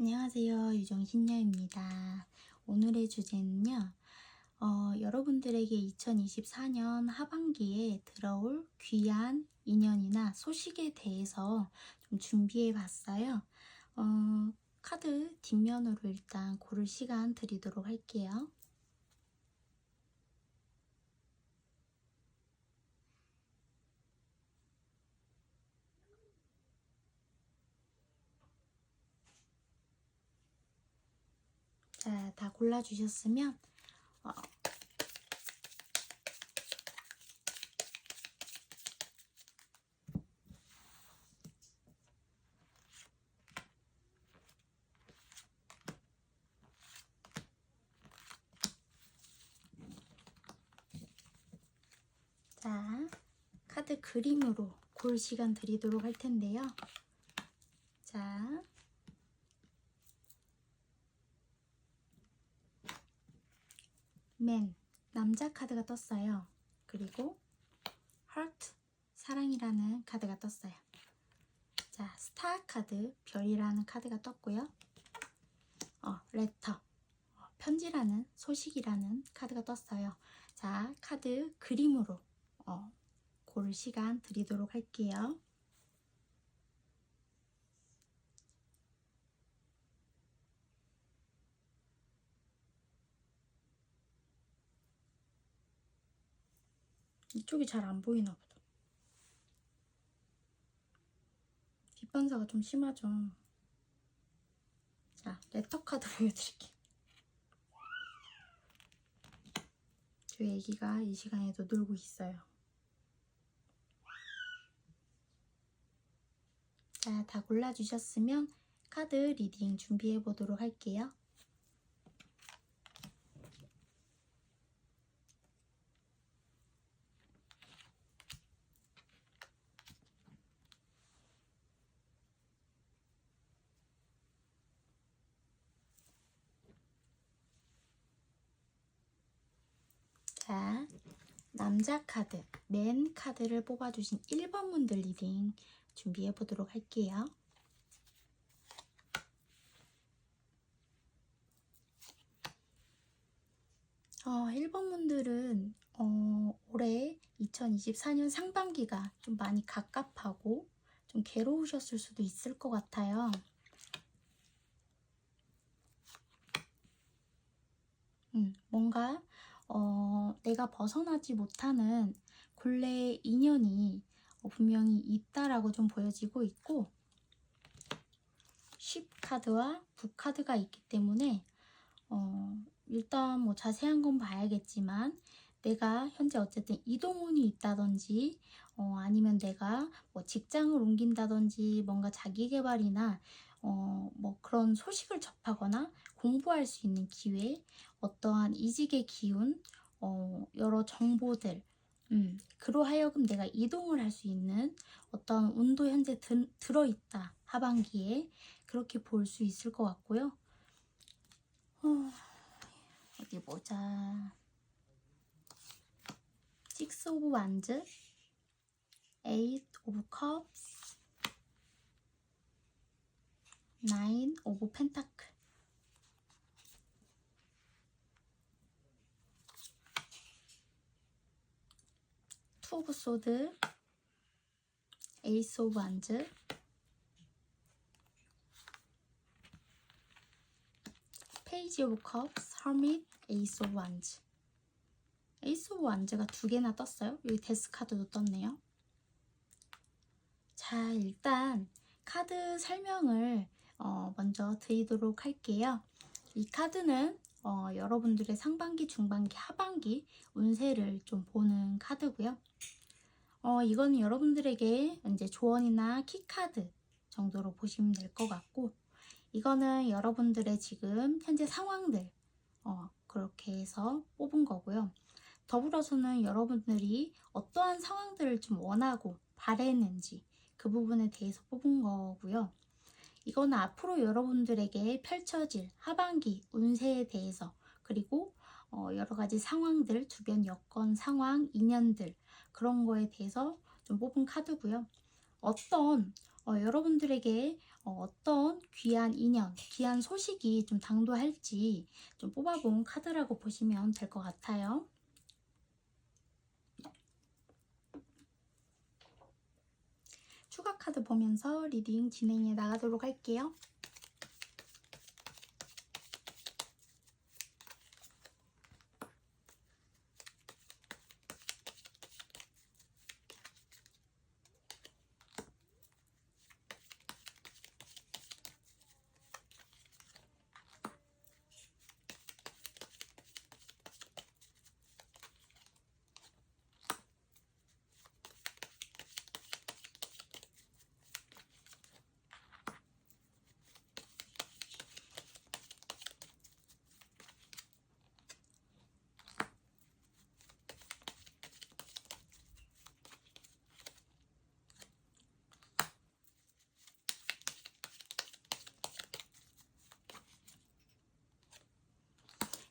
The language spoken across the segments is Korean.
안녕하세요. 유정신녀입니다. 오늘의 주제는요. 여러분들에게 2024년 하반기에 들어올 귀한 인연이나 소식에 대해서 좀 준비해 봤어요. 카드 뒷면으로 일단 고를 시간 드리도록 할게요. 자, 다 골라주셨으면 자, 카드 그림으로 골 시간 드리도록 할 텐데요. 자, 맨, 남자 카드가 떴어요. 그리고 하트, 사랑이라는 카드가 떴어요. 자, 스타 카드, 별이라는 카드가 떴고요. 레터, 편지라는, 소식이라는 카드가 떴어요. 자, 카드 그림으로 고를 시간 드리도록 할게요. 이쪽이 잘 안 보이나 보다. 뒷반사가 좀 심하죠. 자, 레터 카드 보여드릴게요. 저희 애기가 이 시간에도 놀고 있어요. 자, 다 골라주셨으면 카드 리딩 준비해 보도록 할게요. 자, 남자 카드, 맨 카드를 뽑아주신 1번 분들 리딩 준비해 보도록 할게요. 어, 1번 분들은 올해 2024년 상반기가 좀 많이 갑갑하고 좀 괴로우셨을 수도 있을 것 같아요. 뭔가 내가 벗어나지 못하는 굴레의 인연이 분명히 있다라고 좀 보여지고 있고, 쉽 카드와 북 카드가 있기 때문에 일단 뭐 자세한 건 봐야겠지만, 내가 현재 어쨌든 이동운이 있다든지 아니면 내가 뭐 직장을 옮긴다든지 뭔가 자기계발이나 뭐 그런 소식을 접하거나 공부할 수 있는 기회, 어떠한 이직의 기운, 여러 정보들, 그로하여금 내가 이동을 할 수 있는 어떤 운도 현재 들어있다, 하반기에. 그렇게 볼 수 있을 것 같고요. 어디 보자. Six of Wands, Eight of Cups, Nine of Pentacles, Two of Swords, Ace of Wands, Page of Cups, Hermit, Ace of Wands. 에이스 오브 완즈가 2개나 떴어요. 여기 데스 카드도 떴네요. 자, 일단 카드 설명을 먼저 드리도록 할게요. 이 카드는 여러분들의 상반기, 중반기, 하반기 운세를 좀 보는 카드고요. 이거는 여러분들에게 이제 조언이나 키카드 정도로 보시면 될 것 같고, 이거는 여러분들의 지금 현재 상황들 그렇게 해서 뽑은 거고요. 더불어서는 여러분들이 어떠한 상황들을 좀 원하고 바랬는지 그 부분에 대해서 뽑은 거고요. 이거는 앞으로 여러분들에게 펼쳐질 하반기 운세에 대해서, 그리고 여러 가지 상황들, 주변 여건, 상황, 인연들, 그런 거에 대해서 좀 뽑은 카드고요. 어떤 여러분들에게 어떤 귀한 인연, 귀한 소식이 좀 당도할지 좀 뽑아본 카드라고 보시면 될 것 같아요. 추가 카드 보면서 리딩 진행해 나가도록 할게요.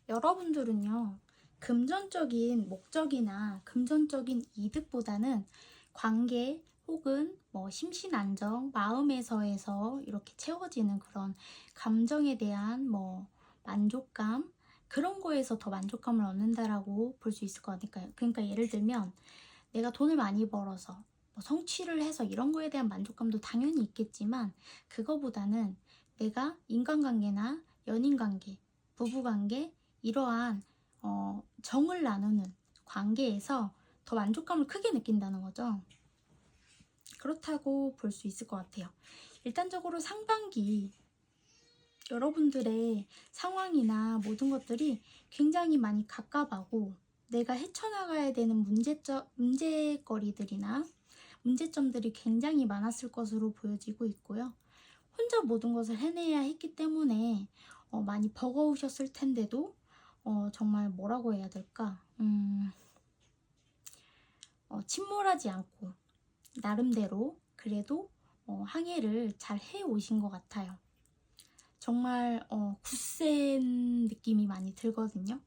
여러분들은요, 금전적인 목적이나 금전적인 이득보다는 관계 혹은 뭐 심신 안정, 마음에서에서 이렇게 채워지는 그런 감정에 대한 뭐 만족감, 그런 거에서 더 만족감을 얻는다라고 볼 수 있을 것 같아요. 그러니까 예를 들면 내가 돈을 많이 벌어서 뭐 성취를 해서 이런 거에 대한 만족감도 당연히 있겠지만, 그거보다는 내가 인간관계나 연인관계, 부부관계, 이러한 정을 나누는 관계에서 더 만족감을 크게 느낀다는 거죠. 그렇다고 볼 수 있을 것 같아요. 일단적으로 상반기 여러분들의 상황이나 모든 것들이 굉장히 많이 갑갑하고, 내가 헤쳐나가야 되는 문제거리들이나 문제점들이 굉장히 많았을 것으로 보여지고 있고요. 혼자 모든 것을 해내야 했기 때문에 많이 버거우셨을 텐데도 정말 뭐라고 해야 될까? 침몰하지 않고 나름대로 그래도 항해를 잘 해오신 것 같아요. 정말 굳센 느낌이 많이 들거든요.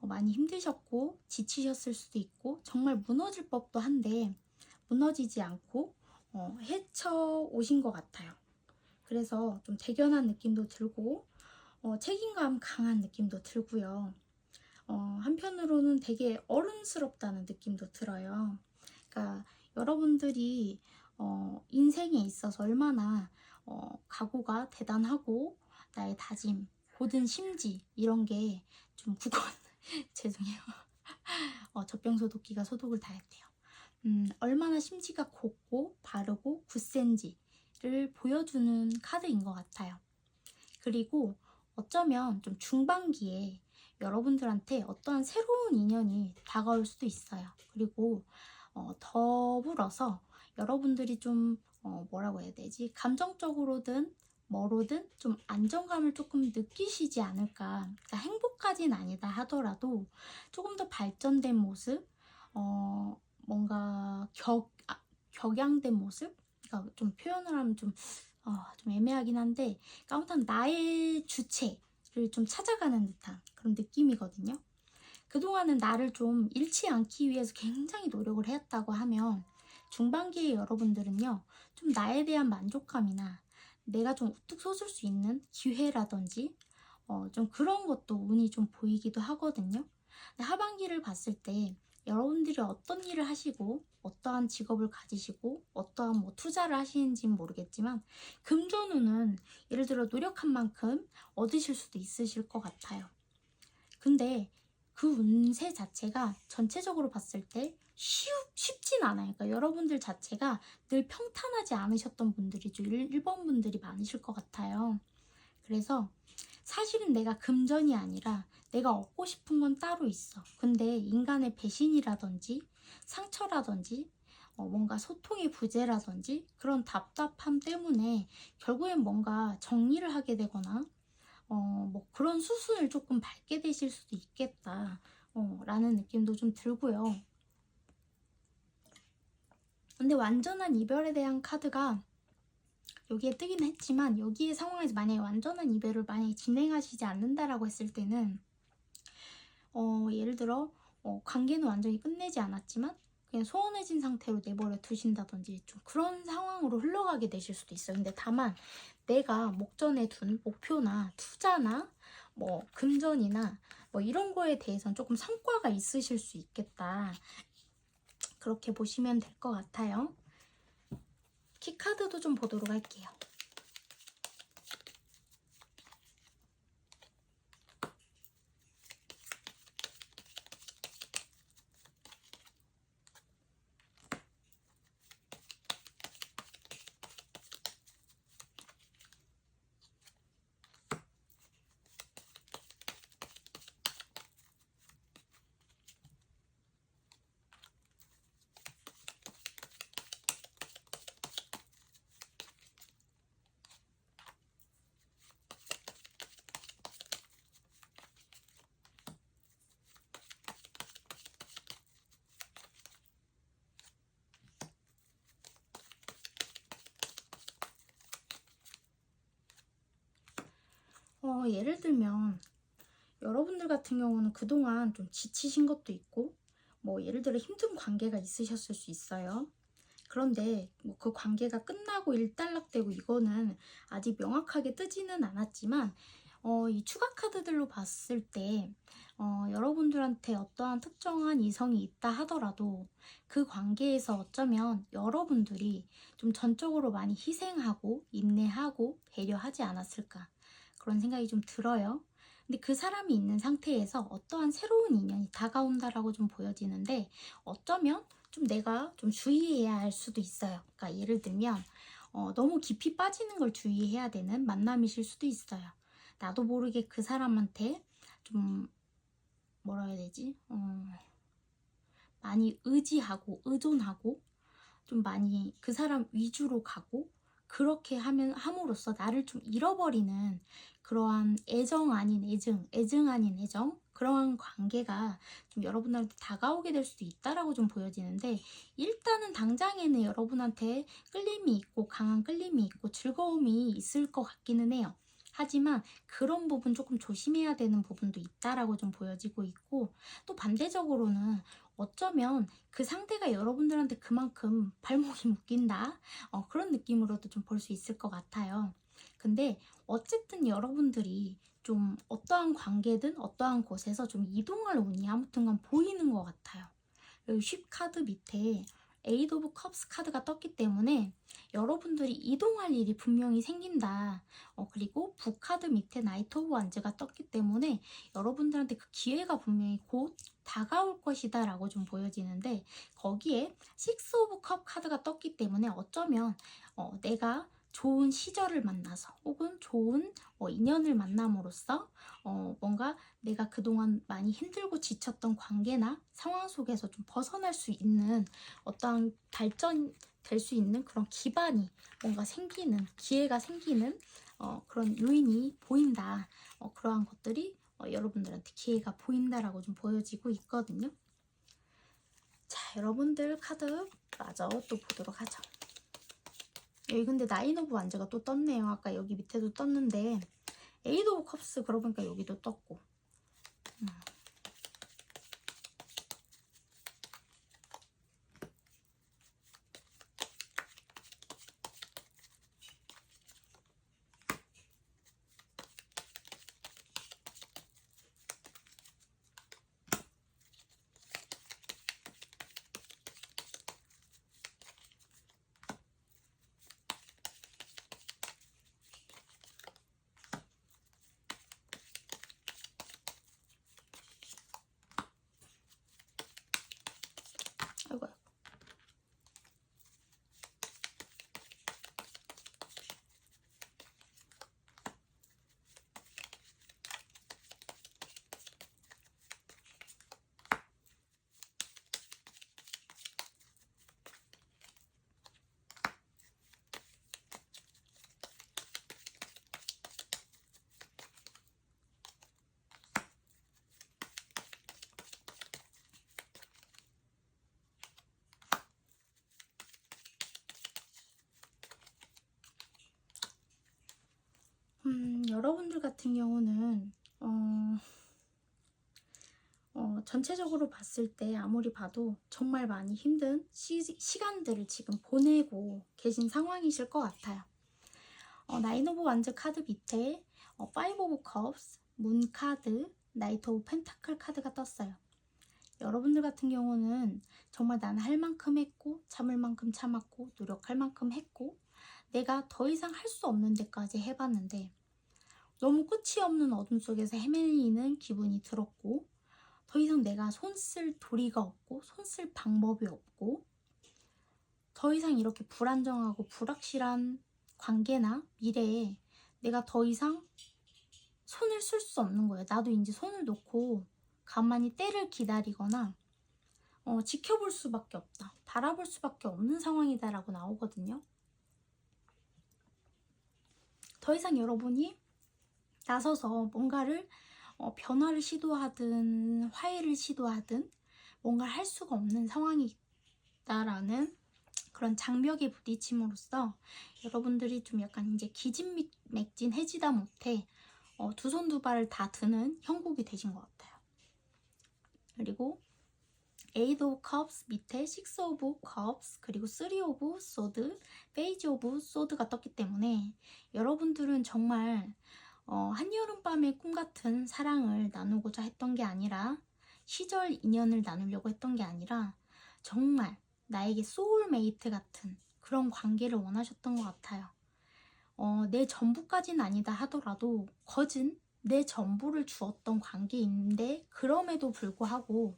많이 힘드셨고 지치셨을 수도 있고 정말 무너질 법도 한데 무너지지 않고 헤쳐오신 것 같아요. 그래서 좀 대견한 느낌도 들고 책임감 강한 느낌도 들고요. 한편으로는 되게 어른스럽다는 느낌도 들어요. 그러니까 여러분들이 인생에 있어서 얼마나 각오가 대단하고 나의 다짐, 고든 심지 이런 게 좀 죄송해요. 젖병소독기가 소독을 다 했대요. 얼마나 심지가 곱고 바르고 굳센지를 보여주는 카드인 것 같아요. 그리고 어쩌면 좀 중반기에 여러분들한테 어떠한 새로운 인연이 다가올 수도 있어요. 그리고 더불어서 여러분들이 좀 뭐라고 해야 되지? 감정적으로든 뭐로든 좀 안정감을 조금 느끼시지 않을까. 그러니까 행복까지는 아니다 하더라도 조금 더 발전된 모습, 뭔가 격양된 모습? 그러니까 좀 표현을 하면 좀 애매하긴 한데, 그러니까 아무튼 나의 주체를 좀 찾아가는 듯한 그런 느낌이거든요. 그동안은 나를 좀 잃지 않기 위해서 굉장히 노력을 해왔다고 하면, 중반기에 여러분들은요, 좀 나에 대한 만족감이나 내가 좀 우뚝 솟을 수 있는 기회라든지 좀 그런 것도 운이 좀 보이기도 하거든요. 근데 하반기를 봤을 때 여러분들이 어떤 일을 하시고 어떠한 직업을 가지시고 어떠한 뭐 투자를 하시는지는 모르겠지만, 금전운은 예를 들어 노력한 만큼 얻으실 수도 있으실 것 같아요. 근데 그 운세 자체가 전체적으로 봤을 때 쉽진 않아요. 그러니까 여러분들 자체가 늘 평탄하지 않으셨던 분들이죠. 1번 분들이 많으실 것 같아요. 그래서 사실은 내가 금전이 아니라 내가 얻고 싶은 건 따로 있어. 근데 인간의 배신이라든지 상처라든지 뭔가 소통의 부재라든지 그런 답답함 때문에 결국엔 뭔가 정리를 하게 되거나 뭐 그런 수순을 조금 밟게 되실 수도 있겠다 라는 느낌도 좀 들고요. 근데 완전한 이별에 대한 카드가 여기에 뜨긴 했지만, 여기의 상황에서 만약에 완전한 이별을 만약에 진행하시지 않는다라고 했을 때는 예를 들어 관계는 완전히 끝내지 않았지만 그냥 소원해진 상태로 내버려 두신다든지 좀 그런 상황으로 흘러가게 되실 수도 있어요. 근데 다만 내가 목전에 둔 목표나 투자나 뭐 금전이나 뭐 이런 거에 대해서는 조금 성과가 있으실 수 있겠다. 그렇게 보시면 될 것 같아요. 키카드도 좀 보도록 할게요. 예를 들면 여러분들 같은 경우는 그동안 좀 지치신 것도 있고 뭐 예를 들어 힘든 관계가 있으셨을 수 있어요. 그런데 뭐 그 관계가 끝나고 일단락되고 이거는 아직 명확하게 뜨지는 않았지만 이 추가 카드들로 봤을 때 여러분들한테 어떠한 특정한 이성이 있다 하더라도 그 관계에서 어쩌면 여러분들이 좀 전적으로 많이 희생하고 인내하고 배려하지 않았을까 그런 생각이 좀 들어요. 근데 그 사람이 있는 상태에서 어떠한 새로운 인연이 다가온다라고 좀 보여지는데 어쩌면 좀 내가 좀 주의해야 할 수도 있어요. 그러니까 예를 들면 너무 깊이 빠지는 걸 주의해야 되는 만남이실 수도 있어요. 나도 모르게 그 사람한테 좀 뭐라 해야 되지? 많이 의지하고 의존하고 좀 많이 그 사람 위주로 가고 그렇게 함으로써 나를 좀 잃어버리는 그러한 애정 아닌 애증, 애증 아닌 애정 그러한 관계가 좀 여러분한테 다가오게 될 수도 있다라고 좀 보여지는데 일단은 당장에는 여러분한테 끌림이 있고 강한 끌림이 있고 즐거움이 있을 것 같기는 해요. 하지만 그런 부분 조금 조심해야 되는 부분도 있다라고 좀 보여지고 있고 또 반대적으로는 어쩌면 그 상대가 여러분들한테 그만큼 발목이 묶인다 그런 느낌으로도 좀 볼 수 있을 것 같아요. 근데 어쨌든 여러분들이 좀 어떠한 관계든 어떠한 곳에서 좀 이동할 운이 아무튼간 보이는 것 같아요. 여기 쉽 카드 밑에 에이드 오브 컵스 카드가 떴기 때문에 여러분들이 이동할 일이 분명히 생긴다. 그리고 부 카드 밑에 나이트 오브 완즈가 떴기 때문에 여러분들한테 그 기회가 분명히 곧 다가올 것이다 라고 좀 보여지는데 거기에 식스 오브 컵 카드가 떴기 때문에 어쩌면 내가 좋은 시절을 만나서 혹은 좋은 인연을 만남으로써 뭔가 내가 그동안 많이 힘들고 지쳤던 관계나 상황 속에서 좀 벗어날 수 있는 어떠한 발전될 수 있는 그런 기반이 뭔가 생기는 기회가 생기는 그런 요인이 보인다. 그러한 것들이 여러분들한테 기회가 보인다라고 좀 보여지고 있거든요. 자, 여러분들 카드 마저 또 보도록 하죠. 여기 근데 나인 오브 완즈가 또 떴네요. 아까 여기 밑에도 떴는데 에이드 오브 컵스 그러고 보니까 여기도 떴고 아이고 여러분들 같은 경우는 전체적으로 봤을 때 아무리 봐도 정말 많이 힘든 시간들을 지금 보내고 계신 상황이실 것 같아요. 나인 오브 완즈 카드 밑에 파이브 오브 컵스, 문 카드, 나이트 오브 펜타클 카드가 떴어요. 여러분들 같은 경우는 정말 나는 할 만큼 했고, 참을 만큼 참았고, 노력할 만큼 했고, 내가 더 이상 할 수 없는 데까지 해봤는데 너무 끝이 없는 어둠 속에서 헤매이는 기분이 들었고, 더 이상 내가 손쓸 도리가 없고 손쓸 방법이 없고, 더 이상 이렇게 불안정하고 불확실한 관계나 미래에 내가 더 이상 손을 쓸 수 없는 거예요. 나도 이제 손을 놓고 가만히 때를 기다리거나 지켜볼 수밖에 없다, 바라볼 수밖에 없는 상황이다 라고 나오거든요. 더 이상 여러분이 나서서 뭔가를 변화를 시도하든 화해를 시도하든 뭔가를 할 수가 없는 상황이다라는 그런 장벽에 부딪힘으로써 여러분들이 좀 약간 이제 기진맥진해지다 못해 두 손 두 발을 다 드는 형국이 되신 것 같아요. 그리고 Eight of Cups 밑에 Six of Cups, 그리고 Three of Swords, Page of Swords가 떴기 때문에 여러분들은 정말 한여름밤의 꿈같은 사랑을 나누고자 했던 게 아니라, 시절 인연을 나누려고 했던 게 아니라 정말 나에게 소울메이트 같은 그런 관계를 원하셨던 것 같아요. 내 전부까지는 아니다 하더라도 거진 내 전부를 주었던 관계인데, 그럼에도 불구하고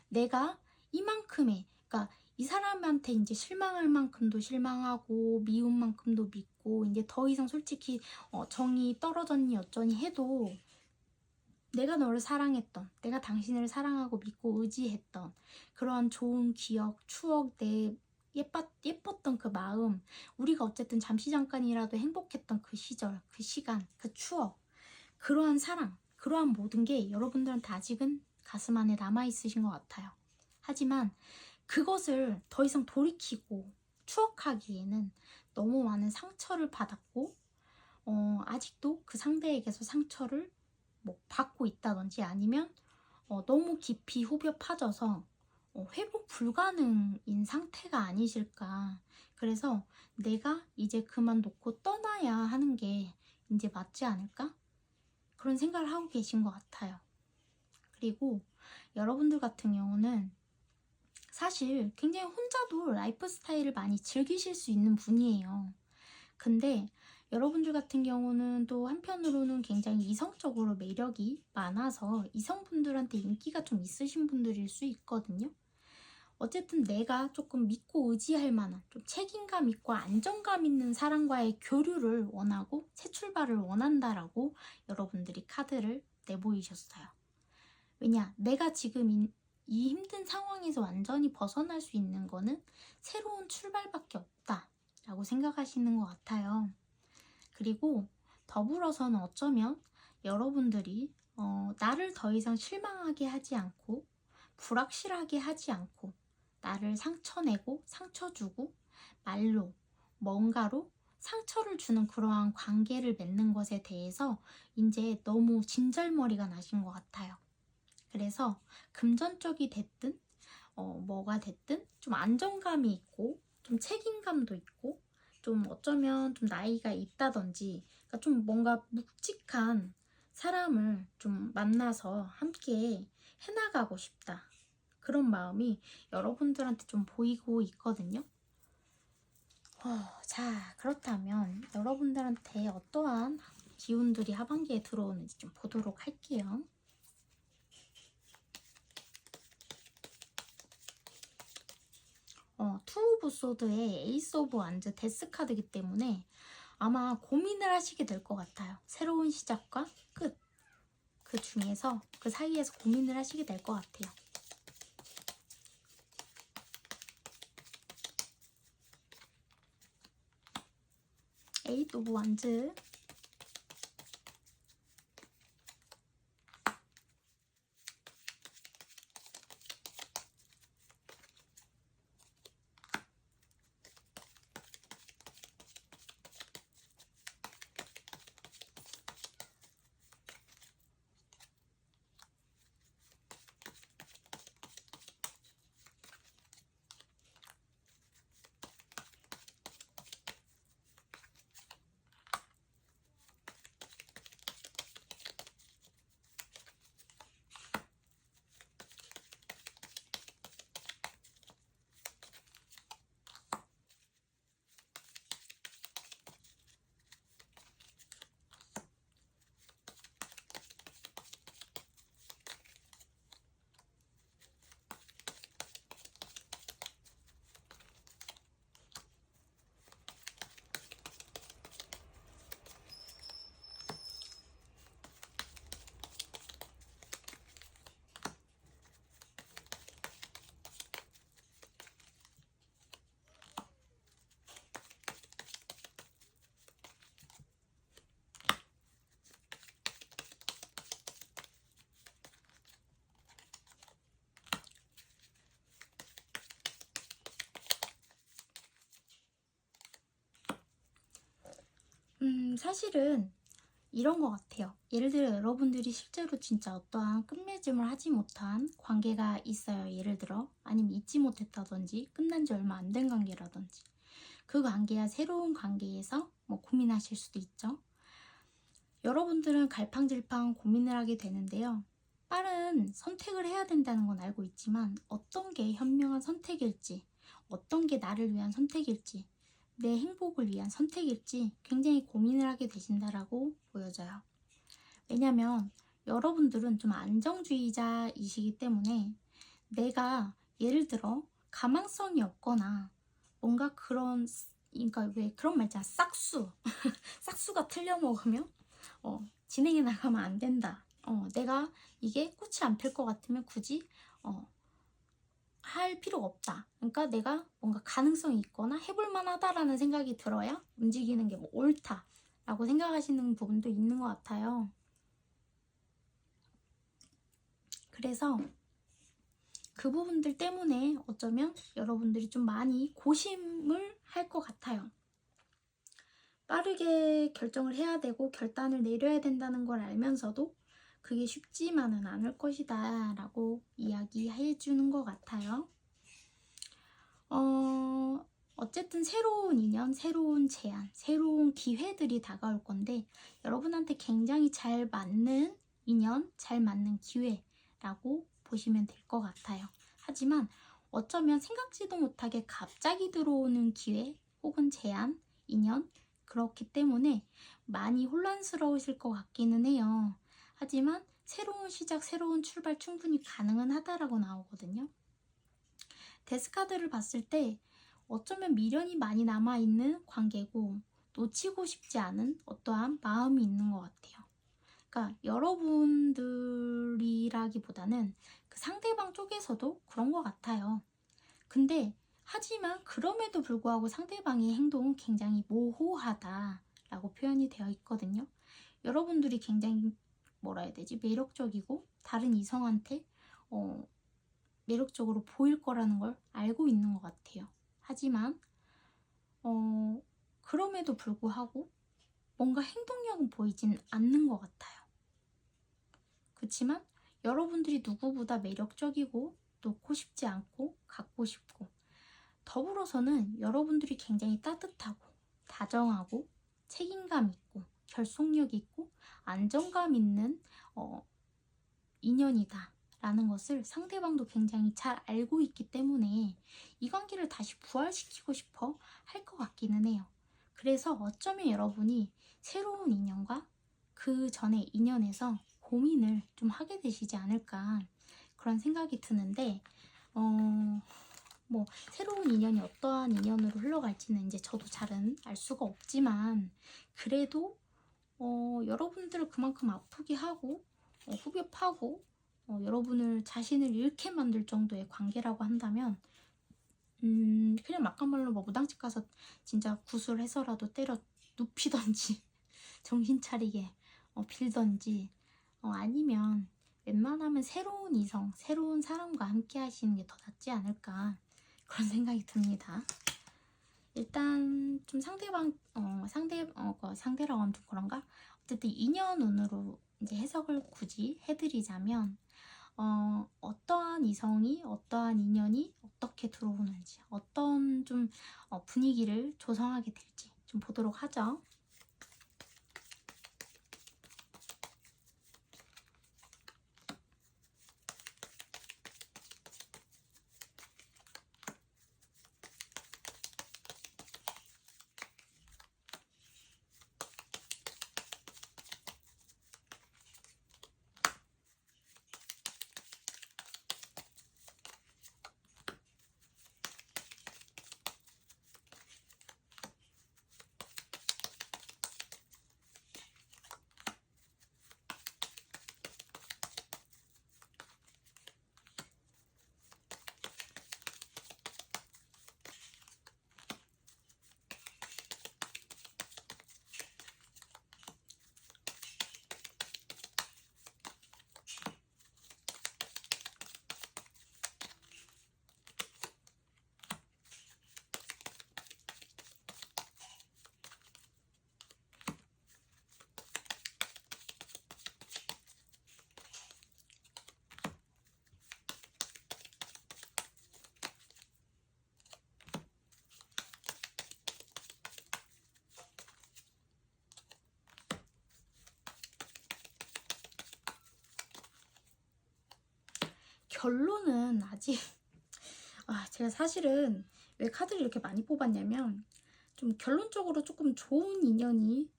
내가 이만큼의, 그러니까 이 사람한테 이제 실망할 만큼도 실망하고 미운 만큼도 믿고, 이제 더 이상 솔직히 정이 떨어졌니 어쩌니 해도 내가 너를 사랑했던, 내가 당신을 사랑하고 믿고 의지했던 그러한 좋은 기억, 추억, 내 예뻤던 그 마음, 우리가 어쨌든 잠시 잠깐이라도 행복했던 그 시절, 그 시간, 그 추억, 그러한 사랑, 그러한 모든 게 여러분들한테 아직은 가슴 안에 남아있으신 것 같아요. 하지만 그것을 더 이상 돌이키고 추억하기에는 너무 많은 상처를 받았고, 아직도 그 상대에게서 상처를 뭐 받고 있다든지, 아니면 너무 깊이 후벼 파져서 회복 불가능인 상태가 아니실까. 그래서 내가 이제 그만 놓고 떠나야 하는 게 이제 맞지 않을까? 그런 생각을 하고 계신 것 같아요. 그리고 여러분들 같은 경우는 사실 굉장히 혼자도 라이프 스타일을 많이 즐기실 수 있는 분이에요. 근데 여러분들 같은 경우는 또 한편으로는 굉장히 이성적으로 매력이 많아서 이성분들한테 인기가 좀 있으신 분들일 수 있거든요. 어쨌든 내가 조금 믿고 의지할 만한, 좀 책임감 있고 안정감 있는 사람과의 교류를 원하고 새 출발을 원한다라고 여러분들이 카드를 내보이셨어요. 왜냐, 내가 지금 이 힘든 상황에서 완전히 벗어날 수 있는 거는 새로운 출발밖에 없다 라고 생각하시는 것 같아요. 그리고 더불어서는 어쩌면 여러분들이 나를 더 이상 실망하게 하지 않고 불확실하게 하지 않고 나를 상처내고 상처주고 말로 뭔가로 상처를 주는 그러한 관계를 맺는 것에 대해서 이제 너무 진절머리가 나신 것 같아요. 그래서 금전적이 됐든 뭐가 됐든 좀 안정감이 있고 좀 책임감도 있고 좀 어쩌면 좀 나이가 있다든지, 그러니까 좀 뭔가 묵직한 사람을 좀 만나서 함께 해나가고 싶다, 그런 마음이 여러분들한테 좀 보이고 있거든요. 자, 그렇다면 여러분들한테 어떠한 기운들이 하반기에 들어오는지 좀 보도록 할게요. 투 오브 소드의 에이스 오브 완즈 데스 카드이기 때문에 아마 고민을 하시게 될 것 같아요. 새로운 시작과 끝, 그 중에서 그 사이에서 고민을 하시게 될 것 같아요. 에이트 오브 완즈, 사실은 이런 것 같아요. 예를 들어 여러분들이 실제로 진짜 어떠한 끝맺음을 하지 못한 관계가 있어요. 예를 들어 아니면 잊지 못했다든지 끝난 지 얼마 안 된 관계라든지 그 관계와 새로운 관계에서 뭐 고민하실 수도 있죠. 여러분들은 갈팡질팡 고민을 하게 되는데요. 빠른 선택을 해야 된다는 건 알고 있지만 어떤 게 현명한 선택일지, 어떤 게 나를 위한 선택일지, 내 행복을 위한 선택일지 굉장히 고민을 하게 되신다라고 보여져요. 왜냐면 여러분들은 좀 안정주의자이시기 때문에 내가 예를 들어 가망성이 없거나 뭔가 그런, 그러니까 왜 그런 말 있잖아. 싹수. 싹수가 틀려 먹으면 진행해 나가면 안 된다. 내가 이게 꽃이 안 필 것 같으면 굳이 할 필요가 없다. 그러니까 내가 뭔가 가능성이 있거나 해볼 만하다라는 생각이 들어야 움직이는 게 뭐 옳다라고 생각하시는 부분도 있는 것 같아요. 그래서 그 부분들 때문에 어쩌면 여러분들이 좀 많이 고심을 할 것 같아요. 빠르게 결정을 해야 되고 결단을 내려야 된다는 걸 알면서도 그게 쉽지만은 않을 것이다 라고 이야기해 주는 것 같아요. 어쨌든 새로운 인연, 새로운 제안, 새로운 기회들이 다가올 건데 여러분한테 굉장히 잘 맞는 인연, 잘 맞는 기회라고 보시면 될 것 같아요. 하지만 어쩌면 생각지도 못하게 갑자기 들어오는 기회 혹은 제안, 인연 그렇기 때문에 많이 혼란스러우실 것 같기는 해요. 하지만 새로운 시작, 새로운 출발 충분히 가능은 하다라고 나오거든요. 데스카드를 봤을 때 어쩌면 미련이 많이 남아있는 관계고 놓치고 싶지 않은 어떠한 마음이 있는 것 같아요. 그러니까 여러분들이라기보다는 그 상대방 쪽에서도 그런 것 같아요. 근데 하지만 그럼에도 불구하고 상대방의 행동은 굉장히 모호하다라고 표현이 되어 있거든요. 여러분들이 굉장히 뭐라 해야 되지? 매력적이고 다른 이성한테 매력적으로 보일 거라는 걸 알고 있는 것 같아요. 하지만 그럼에도 불구하고 뭔가 행동력은 보이진 않는 것 같아요. 그렇지만 여러분들이 누구보다 매력적이고 놓고 싶지 않고 갖고 싶고 더불어서는 여러분들이 굉장히 따뜻하고 다정하고 책임감 있고 결속력 있고 안정감 있는 인연이다 라는 것을 상대방도 굉장히 잘 알고 있기 때문에 이 관계를 다시 부활시키고 싶어 할 것 같기는 해요. 그래서 어쩌면 여러분이 새로운 인연과 그 전에 인연에서 고민을 좀 하게 되시지 않을까 그런 생각이 드는데 뭐 새로운 인연이 어떠한 인연으로 흘러갈지는 이제 저도 잘은 알 수가 없지만 그래도 여러분들을 그만큼 아프게 하고 후벼 파고 여러분을 자신을 잃게 만들 정도의 관계라고 한다면 그냥 막간말로 뭐 무당집 가서 진짜 구슬해서라도 때려 눕히던지 정신 차리게 빌던지 아니면 웬만하면 새로운 이성, 새로운 사람과 함께 하시는 게 더 낫지 않을까 그런 생각이 듭니다. 일단 좀 상대라고 하면 좀 그런가? 어쨌든 인연운으로 이제 해석을 굳이 해드리자면 어떠한 이성이 어떠한 인연이 어떻게 들어오는지 어떤 좀 분위기를 조성하게 될지 좀 보도록 하죠. 결론은 아직 제가 사실은 왜 카드를 이렇게 많이 뽑았냐면 좀 결론적으로 조금 좋은 인연이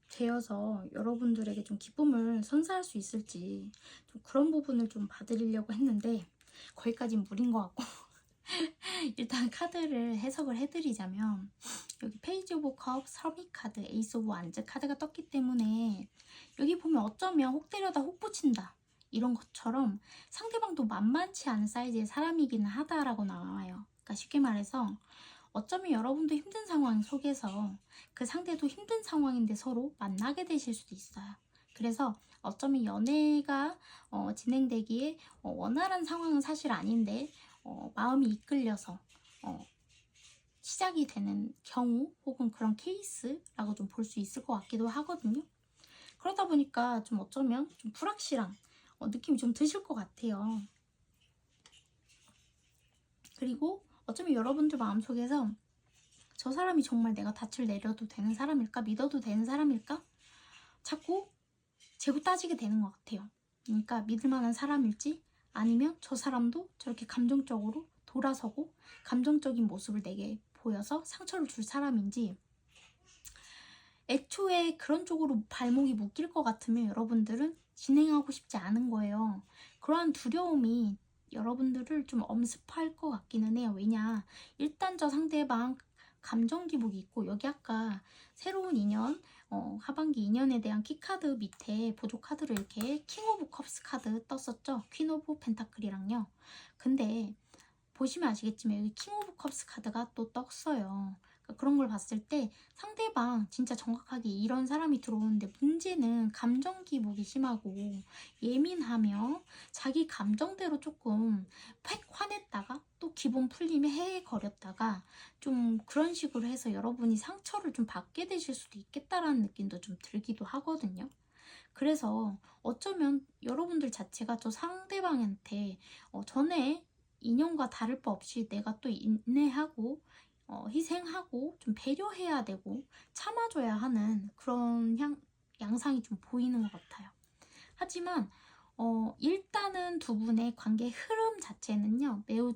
되어서 여러분들에게 좀 기쁨을 선사할 수 있을지 좀 그런 부분을 좀 봐드리려고 했는데 거기까진 무리인 것 같고 일단 카드를 해석을 해드리자면 여기 페이지 오브 컵, 서밋 카드, 에이스 오브 완즈 카드가 떴기 때문에 여기 보면 어쩌면 혹 때려다 혹 붙인다 이런 것처럼 상대방도 만만치 않은 사이즈의 사람이기는 하다라고 나와요. 그러니까 쉽게 말해서 어쩌면 여러분도 힘든 상황 속에서 그 상대도 힘든 상황인데 서로 만나게 되실 수도 있어요. 그래서 어쩌면 연애가 진행되기에 원활한 상황은 사실 아닌데 마음이 이끌려서 시작이 되는 경우 혹은 그런 케이스라고 좀 볼 수 있을 것 같기도 하거든요. 그러다 보니까 좀 어쩌면 좀 불확실한 느낌이 좀 드실 것 같아요. 그리고 어쩌면 여러분들 마음속에서 저 사람이 정말 내가 닻을 내려도 되는 사람일까? 믿어도 되는 사람일까? 자꾸 재고 따지게 되는 것 같아요. 그러니까 믿을 만한 사람일지 아니면 저 사람도 저렇게 감정적으로 돌아서고 감정적인 모습을 내게 보여서 상처를 줄 사람인지 애초에 그런 쪽으로 발목이 묶일 것 같으면 여러분들은 진행하고 싶지 않은 거예요. 그러한 두려움이 여러분들을 좀 엄습할 것 같기는 해요. 왜냐? 일단 저 상대방 감정 기복이 있고 여기 아까 새로운 인연, 하반기 인연에 대한 키카드 밑에 보조 카드로 이렇게 킹 오브 컵스 카드 떴었죠. 퀸 오브 펜타클이랑요. 근데 보시면 아시겠지만 여기 킹 오브 컵스 카드가 또 떴어요. 그러니까 그런 걸 봤을 때 상대방 진짜 정확하게 이런 사람이 들어오는데 문제는 감정 기복이 심하고 예민하며 자기 감정대로 조금 팩 화냈다가 또 기분 풀리면 헤헤거렸다가 좀 그런 식으로 해서 여러분이 상처를 좀 받게 되실 수도 있겠다라는 느낌도 좀 들기도 하거든요. 그래서 어쩌면 여러분들 자체가 저 상대방한테 전에 인연과 다를 바 없이 내가 또 인내하고 희생하고 좀 배려해야 되고 참아줘야 하는 그런 양상이 좀 보이는 것 같아요. 하지만 일단은 두 분의 관계 흐름 자체는요 매우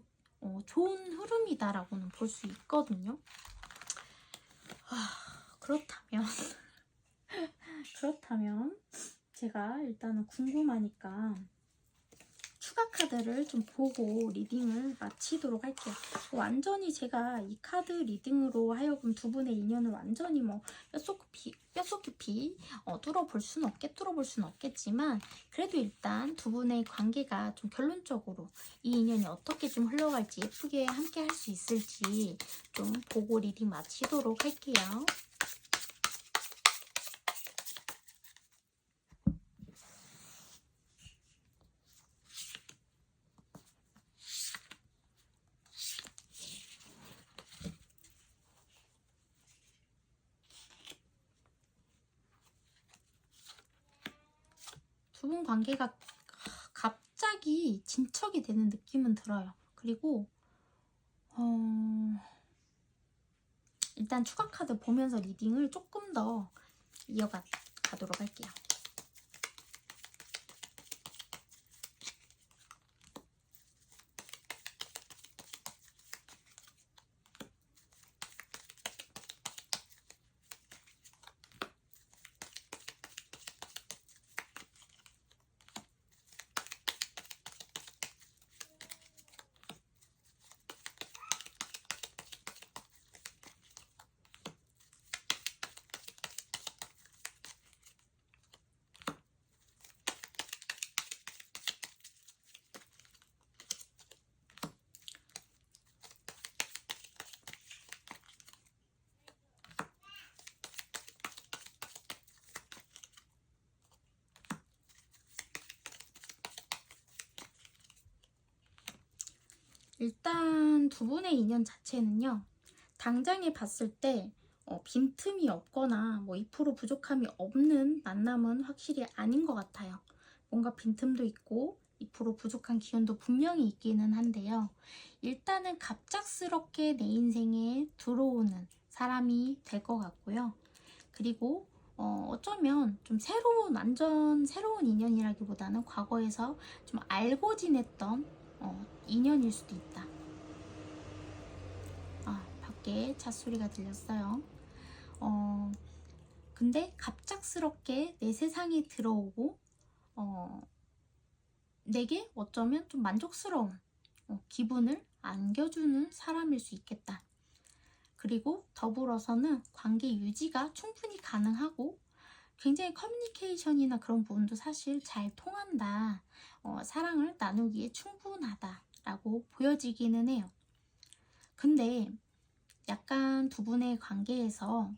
좋은 흐름이다라고는 볼 수 있거든요. 그렇다면 제가 일단은 궁금하니까 추가 카드를 좀 보고 리딩을 마치도록 할게요. 완전히 제가 이 카드 리딩으로 하여금 두 분의 인연을 완전히 뭐 뼛속 깊이 뚫어볼 수는 없겠지만 그래도 일단 두 분의 관계가 좀 결론적으로 이 인연이 어떻게 좀 흘러갈지 예쁘게 함께 할 수 있을지 좀 보고 리딩 마치도록 할게요. 두 분 관계가 갑자기 진척이 되는 느낌은 들어요. 그리고 일단 추가 카드 보면서 리딩을 조금 더 이어가도록 할게요. 일단 두 분의 인연 자체는요. 당장에 봤을 때 빈틈이 없거나 뭐 2% 부족함이 없는 만남은 확실히 아닌 것 같아요. 뭔가 빈틈도 있고 2% 부족한 기운도 분명히 있기는 한데요. 일단은 갑작스럽게 내 인생에 들어오는 사람이 될 것 같고요. 그리고 어쩌면 좀 완전 새로운 인연이라기보다는 과거에서 좀 알고 지냈던 인연일 수도 있다. 밖에 차 소리가 들렸어요. 근데 갑작스럽게 내 세상에 들어오고 내게 어쩌면 좀 만족스러운 기분을 안겨주는 사람일 수 있겠다. 그리고 더불어서는 관계 유지가 충분히 가능하고 굉장히 커뮤니케이션이나 그런 부분도 사실 잘 통한다. 사랑을 나누기에 충분하다 라고 보여지기는 해요. 근데 약간 두 분의 관계에서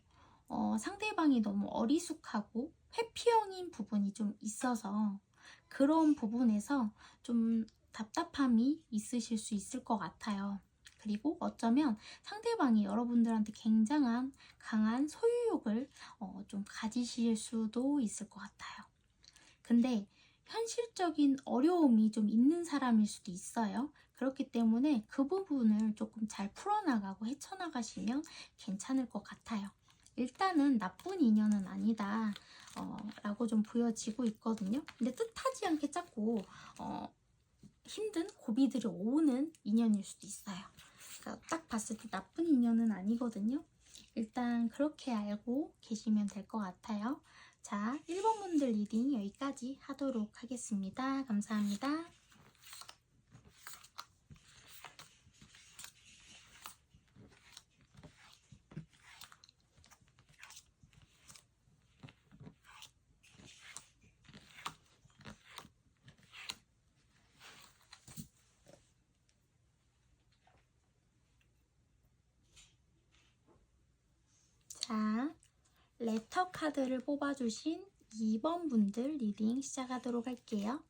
상대방이 너무 어리숙하고 회피형인 부분이 좀 있어서 그런 부분에서 좀 답답함이 있으실 수 있을 것 같아요. 그리고 어쩌면 상대방이 여러분들한테 굉장한 강한 소유욕을 좀 가지실 수도 있을 것 같아요. 근데 현실적인 어려움이 좀 있는 사람일 수도 있어요. 그렇기 때문에 그 부분을 조금 잘 풀어나가고 헤쳐나가시면 괜찮을 것 같아요. 일단은 나쁜 인연은 아니다 라고 좀 보여지고 있거든요. 근데 뜻하지 않게 자꾸 힘든 고비들이 오는 인연일 수도 있어요. 그러니까 딱 봤을 때 나쁜 인연은 아니거든요. 일단 그렇게 알고 계시면 될 것 같아요. 자, 1번 분들 리딩 여기까지 하도록 하겠습니다. 감사합니다. 자, 레터 카드를 뽑아주신 2번 분들 리딩 시작하도록 할게요.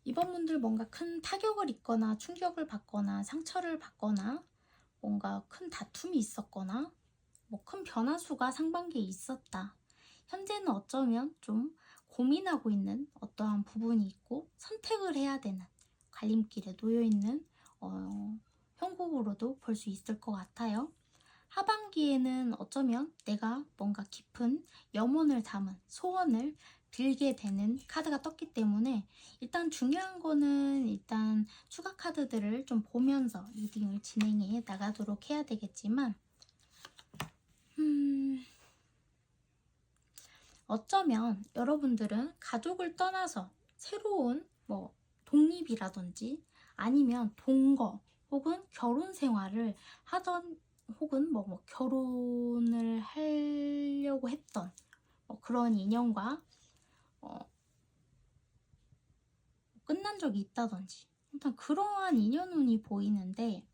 이번 분들 뭔가 큰 타격을 입거나 충격을 받거나 상처를 받거나 뭔가 큰 다툼이 있었거나 뭐 큰 변화수가 상반기에 있었다. 현재는 어쩌면 좀 고민하고 있는 어떠한 부분이 있고 선택을 해야 되는 갈림길에 놓여있는 형국으로도 볼 수 있을 것 같아요. 하반기에는 어쩌면 내가 뭔가 깊은 염원을 담은 소원을 빌게 되는 카드가 떴기 때문에 일단 중요한 거는 일단 추가 카드들을 좀 보면서 리딩을 진행해 나가도록 해야 되겠지만 어쩌면 여러분들은 가족을 떠나서 새로운 뭐 독립이라든지 아니면 동거 혹은 결혼 생활을 하던 혹은 뭐 결혼을 하려고 했던 그런 인연과 끝난 적이 있다든지 일단 그러한 인연운이 보이는데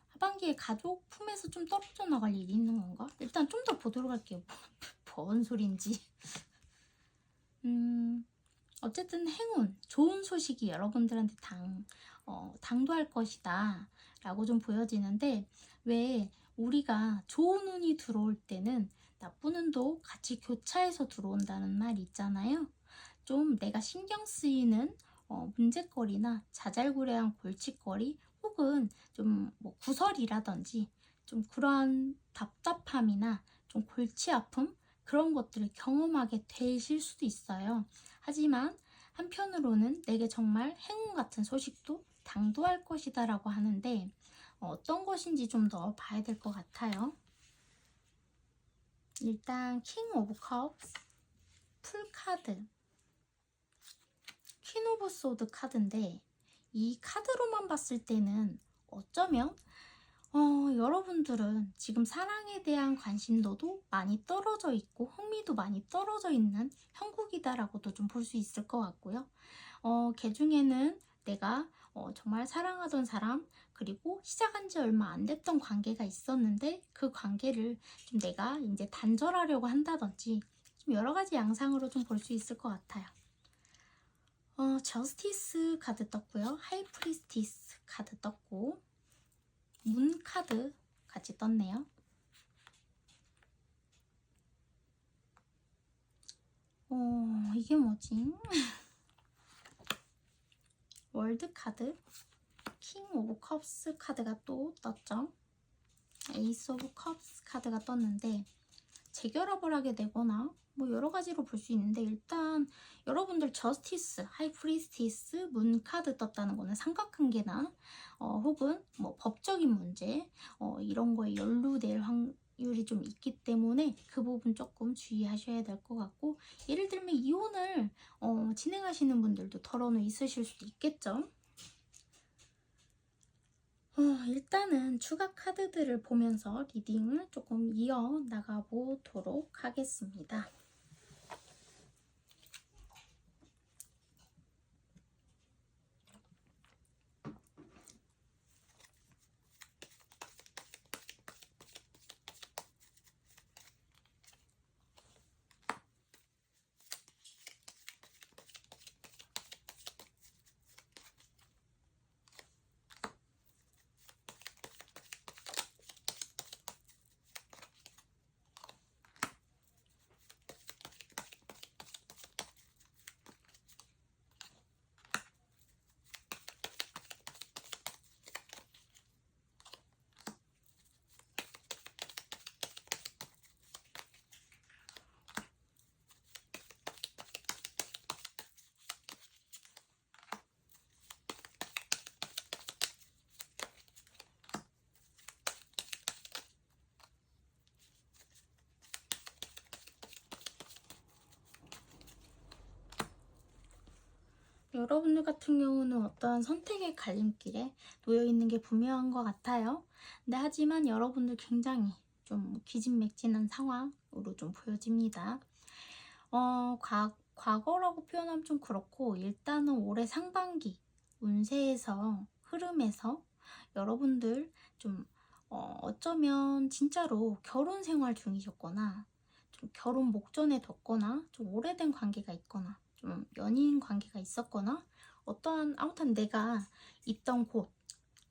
하반기에 가족 품에서 좀 떨어져 나갈 일이 있는 건가? 일단 좀 더 보도록 할게요. 뭔 소린지. 어쨌든 행운, 좋은 소식이 여러분들한테 당도할 것이다 라고 좀 보여지는데 왜 우리가 좋은 운이 들어올 때는 나쁜 운도 같이 교차해서 들어온다는 말이 있잖아요. 좀 내가 신경 쓰이는 문제거리나 자잘구레한 골칫거리 혹은 좀 뭐 구설이라든지 좀 그러한 답답함이나 좀 골치 아픔 그런 것들을 경험하게 되실 수도 있어요. 하지만 한편으로는 내게 정말 행운 같은 소식도 당도할 것이다 라고 하는데 어떤 것인지 좀 더 봐야 될 것 같아요. 일단 킹 오브 컵스 풀 카드 퀸 오브 소드 카드인데 이 카드로만 봤을 때는 어쩌면 여러분들은 지금 사랑에 대한 관심도도 많이 떨어져 있고 흥미도 많이 떨어져 있는 형국이다라고도 좀 볼 수 있을 것 같고요. 걔 중에는 내가 정말 사랑하던 사람 그리고 시작한 지 얼마 안 됐던 관계가 있었는데 그 관계를 좀 내가 이제 단절하려고 한다든지 좀 여러 가지 양상으로 좀 볼 수 있을 것 같아요. 저스티스 카드 떴고요. 하이프리스티스 카드 떴고 문 카드 같이 떴네요. 이게 뭐지? 월드 카드 킹 오브 컵스 카드가 또 떴죠. 에이스 오브 컵스 카드가 떴는데 재결합을 하게 되거나 뭐 여러 가지로 볼 수 있는데, 일단 여러분들 저스티스, 하이프리스티스, 문 카드 떴다는 거는 삼각관계나 혹은 뭐 법적인 문제 이런 거에 연루될 확률이 좀 있기 때문에 그 부분 조금 주의하셔야 될 것 같고, 예를 들면 이혼을 진행하시는 분들도 덜어는 있으실 수도 있겠죠. 일단은 추가 카드들을 보면서 리딩을 조금 이어나가 보도록 하겠습니다. 여러분들 같은 경우는 어떠한 선택의 갈림길에 놓여 있는 게 분명한 것 같아요. 근데 하지만 여러분들 굉장히 좀 기진맥진한 상황으로 좀 보여집니다. 과거라고 표현하면 좀 그렇고, 일단은 올해 상반기 운세에서, 흐름에서 여러분들 좀 어쩌면 진짜로 결혼 생활 중이셨거나, 좀 결혼 목전에 뒀거나, 좀 오래된 관계가 있거나, 좀 연인 관계가 있었거나, 어떠한 아무튼 내가 있던 곳,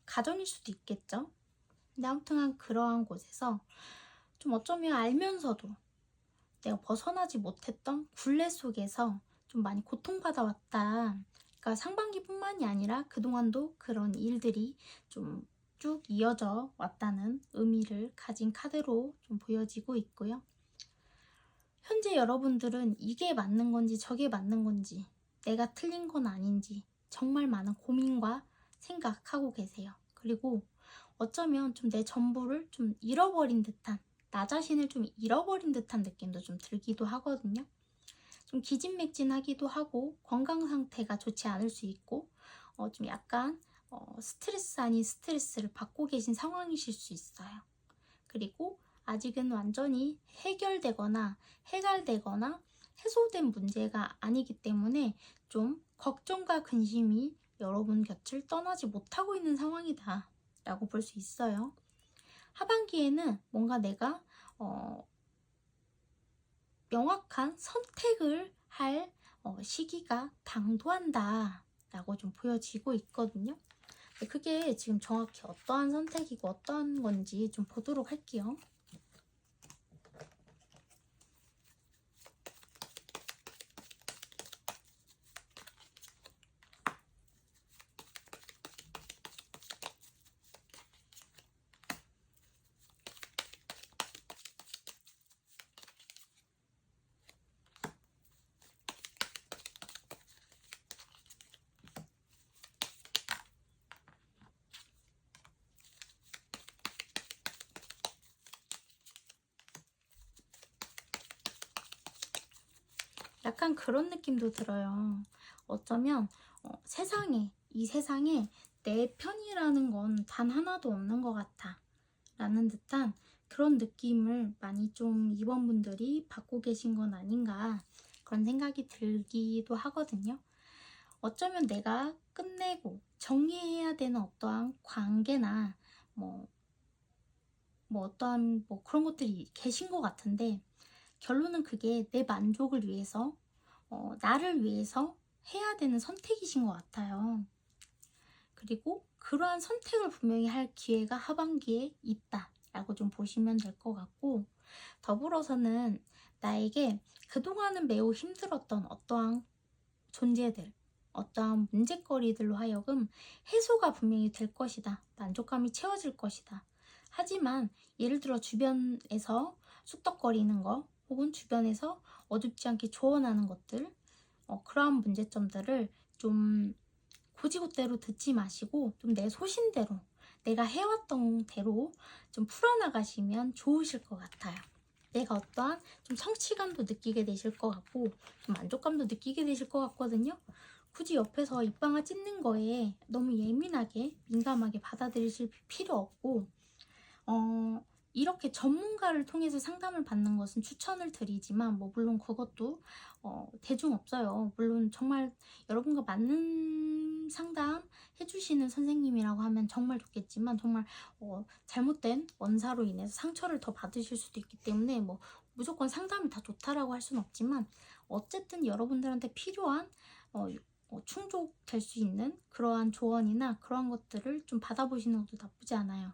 가정일 수도 있겠죠. 근데 아무튼 그러한 곳에서 좀 어쩌면 알면서도 내가 벗어나지 못했던 굴레 속에서 좀 많이 고통받아왔다. 그러니까 상반기뿐만이 아니라 그동안도 그런 일들이 좀 쭉 이어져 왔다는 의미를 가진 카드로 좀 보여지고 있고요. 현재 여러분들은 이게 맞는 건지 저게 맞는 건지, 내가 틀린 건 아닌지 정말 많은 고민과 생각하고 계세요. 그리고 어쩌면 좀 내 전부를 좀 잃어버린 듯한, 나 자신을 좀 잃어버린 듯한 느낌도 좀 들기도 하거든요. 좀 기진맥진하기도 하고, 건강 상태가 좋지 않을 수 있고, 좀 약간 스트레스 아닌 스트레스를 받고 계신 상황이실 수 있어요. 그리고 아직은 완전히 해결되거나 해갈되거나 해소된 문제가 아니기 때문에 좀 걱정과 근심이 여러분 곁을 떠나지 못하고 있는 상황이다 라고 볼 수 있어요. 하반기에는 뭔가 내가 명확한 선택을 할 시기가 당도한다 라고 좀 보여지고 있거든요. 그게 지금 정확히 어떠한 선택이고 어떠한 건지 좀 보도록 할게요. 약간 그런 느낌도 들어요. 어쩌면 이 세상에 내 편이라는 건 단 하나도 없는 것 같아 라는 듯한 그런 느낌을 많이 좀 이번 분들이 받고 계신 건 아닌가, 그런 생각이 들기도 하거든요. 어쩌면 내가 끝내고 정리해야 되는 어떠한 관계나 뭐 어떠한 그런 것들이 계신 것 같은데, 결론은 그게 내 만족을 위해서 나를 위해서 해야 되는 선택이신 것 같아요. 그리고 그러한 선택을 분명히 할 기회가 하반기에 있다라고 좀 보시면 될 것 같고, 더불어서는 나에게 그동안은 매우 힘들었던 어떠한 존재들, 어떠한 문제거리들로 하여금 해소가 분명히 될 것이다. 만족감이 채워질 것이다. 하지만 예를 들어 주변에서 쑥덕거리는 거 혹은 주변에서 어둡지 않게 조언하는 것들, 그러한 문제점들을 좀 고지고대로 듣지 마시고 좀 내 소신대로 내가 해왔던 대로 좀 풀어나가시면 좋으실 것 같아요. 내가 어떠한 좀 성취감도 느끼게 되실 것 같고 좀 만족감도 느끼게 되실 것 같거든요. 굳이 옆에서 입방아 찢는 거에 너무 예민하게 민감하게 받아들이실 필요 없고 이렇게 전문가를 통해서 상담을 받는 것은 추천을 드리지만 물론 그것도 대중 없어요. 물론 정말 여러분과 맞는 상담 해주시는 선생님이라고 하면 정말 좋겠지만 정말 잘못된 원사로 인해서 상처를 더 받으실 수도 있기 때문에 무조건 상담이 다 좋다라고 할 수는 없지만 어쨌든 여러분들한테 필요한 충족될 수 있는 그러한 조언이나 그러한 것들을 좀 받아보시는 것도 나쁘지 않아요.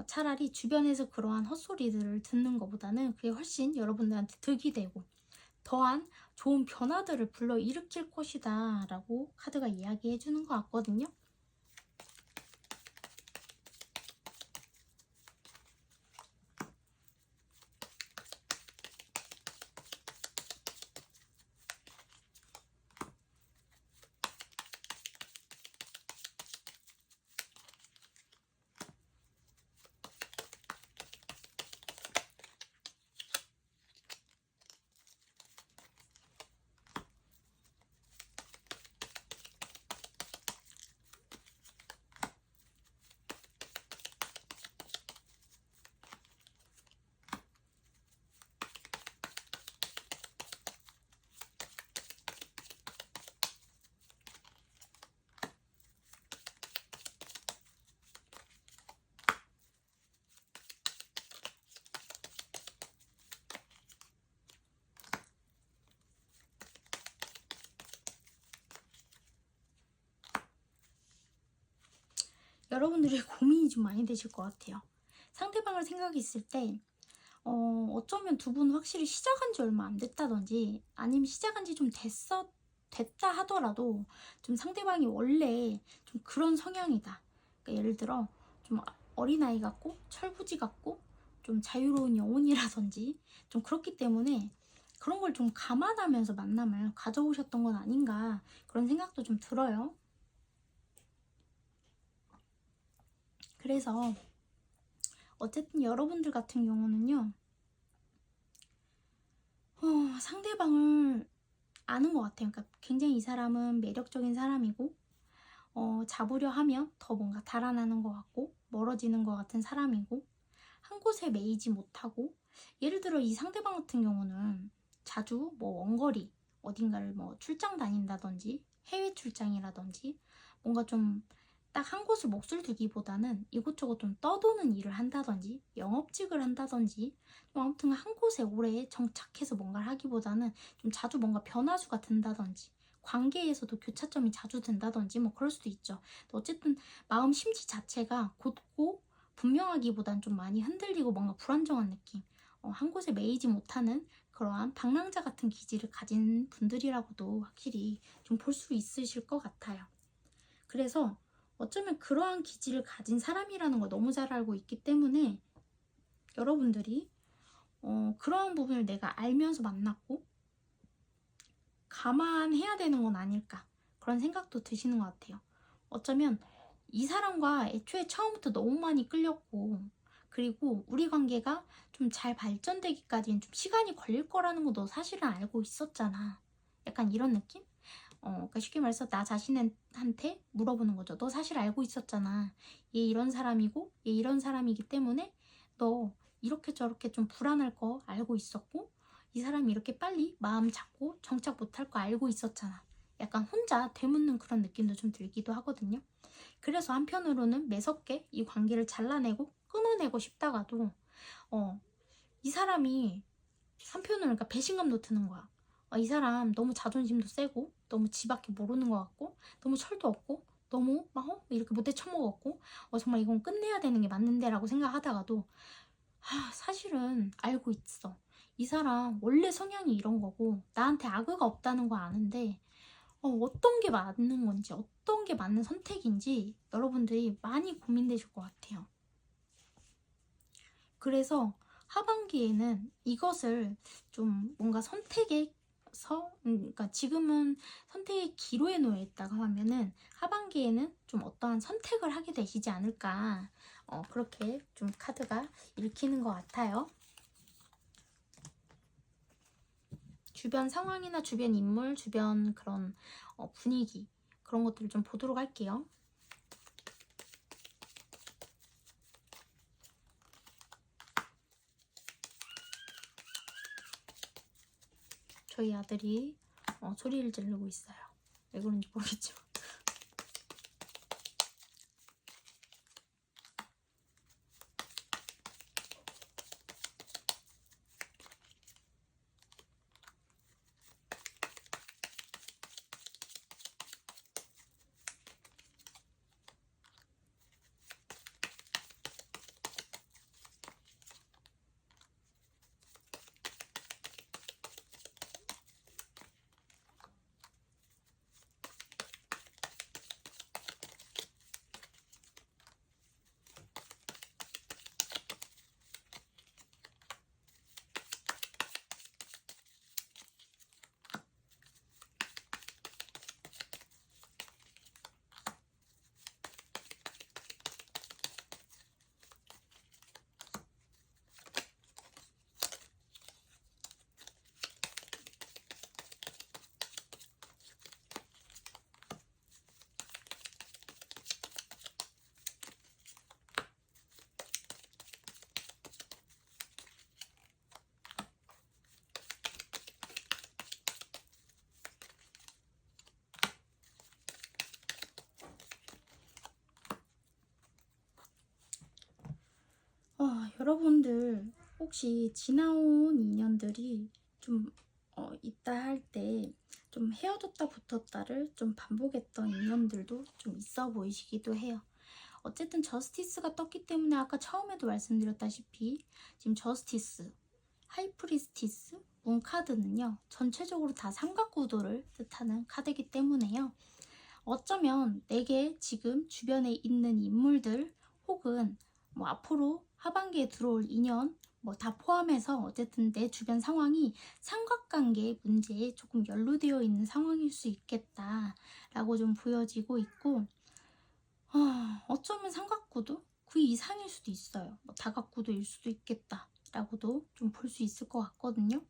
차라리 주변에서 그러한 헛소리들을 듣는 것보다는 그게 훨씬 여러분들한테 득이 되고 더한 좋은 변화들을 불러일으킬 것이다 라고 카드가 이야기해 주는 것 같거든요. 여러분들이 고민이 좀 많이 되실 것 같아요. 상대방을 생각했을 때 어쩌면 두 분은 확실히 시작한 지 얼마 안 됐다든지 아니면 시작한 지 좀 됐다 하더라도 좀 상대방이 원래 좀 그런 성향이다. 그러니까 예를 들어 좀 어린아이 같고 철부지 같고 좀 자유로운 영혼이라든지 좀 그렇기 때문에 그런 걸 좀 감안하면서 만남을 가져오셨던 건 아닌가 그런 생각도 좀 들어요. 그래서 어쨌든 여러분들 같은 경우는요 상대방을 아는 것 같아요. 그러니까 굉장히 이 사람은 매력적인 사람이고 잡으려 하면 더 뭔가 달아나는 것 같고 멀어지는 것 같은 사람이고 한 곳에 매이지 못하고 예를 들어 이 상대방 같은 경우는 자주 원거리 어딘가를 출장 다닌다든지 해외 출장이라든지 뭔가 좀 딱 한 곳을 몫을 두기보다는 이곳저곳 좀 떠도는 일을 한다든지 영업직을 한다든지 좀 아무튼 한 곳에 오래 정착해서 뭔가를 하기보다는 좀 자주 뭔가 변화수가 든다든지 관계에서도 교차점이 자주 된다든지 그럴 수도 있죠. 어쨌든 마음 심지 자체가 곧고 분명하기보단 좀 많이 흔들리고 뭔가 불안정한 느낌 한 곳에 매이지 못하는 그러한 방랑자 같은 기질을 가진 분들이라고도 확실히 좀 볼 수 있으실 것 같아요. 그래서 어쩌면 그러한 기질을 가진 사람이라는 걸 너무 잘 알고 있기 때문에 여러분들이 그러한 부분을 내가 알면서 만났고 감안해야 되는 건 아닐까 그런 생각도 드시는 것 같아요. 어쩌면 이 사람과 애초에 처음부터 너무 많이 끌렸고 그리고 우리 관계가 좀 잘 발전되기까지는 좀 시간이 걸릴 거라는 것도 사실은 알고 있었잖아. 약간 이런 느낌? 그러니까 쉽게 말해서 나 자신한테 물어보는 거죠. 너 사실 알고 있었잖아. 얘 이런 사람이고 얘 이런 사람이기 때문에 너 이렇게 저렇게 좀 불안할 거 알고 있었고 이 사람이 이렇게 빨리 마음 잡고 정착 못할 거 알고 있었잖아. 약간 혼자 되묻는 그런 느낌도 좀 들기도 하거든요. 그래서 한편으로는 매섭게 이 관계를 잘라내고 끊어내고 싶다가도 이 사람이 한편으로 그러니까 배신감도 드는 거야. 이 사람 너무 자존심도 세고 너무 지밖에 모르는 것 같고 너무 철도 없고 너무 막 이렇게 못돼 처먹었고 정말 이건 끝내야 되는 게 맞는데 라고 생각하다가도 사실은 알고 있어. 이 사람 원래 성향이 이런 거고 나한테 악의가 없다는 거 아는데 어떤 게 맞는 건지 어떤 게 맞는 선택인지 여러분들이 많이 고민되실 것 같아요. 그래서 하반기에는 이것을 좀 뭔가 그러니까 지금은 선택의 기로에 놓여 있다고 하면은 하반기에는 좀 어떠한 선택을 하게 되시지 않을까. 그렇게 좀 카드가 읽히는 것 같아요. 주변 상황이나 주변 인물, 주변 그런 분위기, 그런 것들을 좀 보도록 할게요. 저희 아들이 소리를 지르고 있어요. 왜 그런지 모르겠지만. 여러분들 혹시 지나온 인연들이 좀 있다 할 때 좀 헤어졌다 붙었다를 좀 반복했던 인연들도 좀 있어 보이시기도 해요. 어쨌든 저스티스가 떴기 때문에 아까 처음에도 말씀드렸다시피 지금 저스티스, 하이프리스티스, 문 카드는요 전체적으로 다 삼각구도를 뜻하는 카드이기 때문에요. 어쩌면 내게 지금 주변에 있는 인물들 혹은 뭐 앞으로 하반기에 들어올 인연 뭐 다 포함해서 어쨌든 내 주변 상황이 삼각관계 문제에 조금 연루되어 있는 상황일 수 있겠다 라고 좀 보여지고 있고, 어쩌면 삼각구도 그 이상일 수도 있어요. 뭐 다각구도일 수도 있겠다 라고도 좀 볼 수 있을 것 같거든요.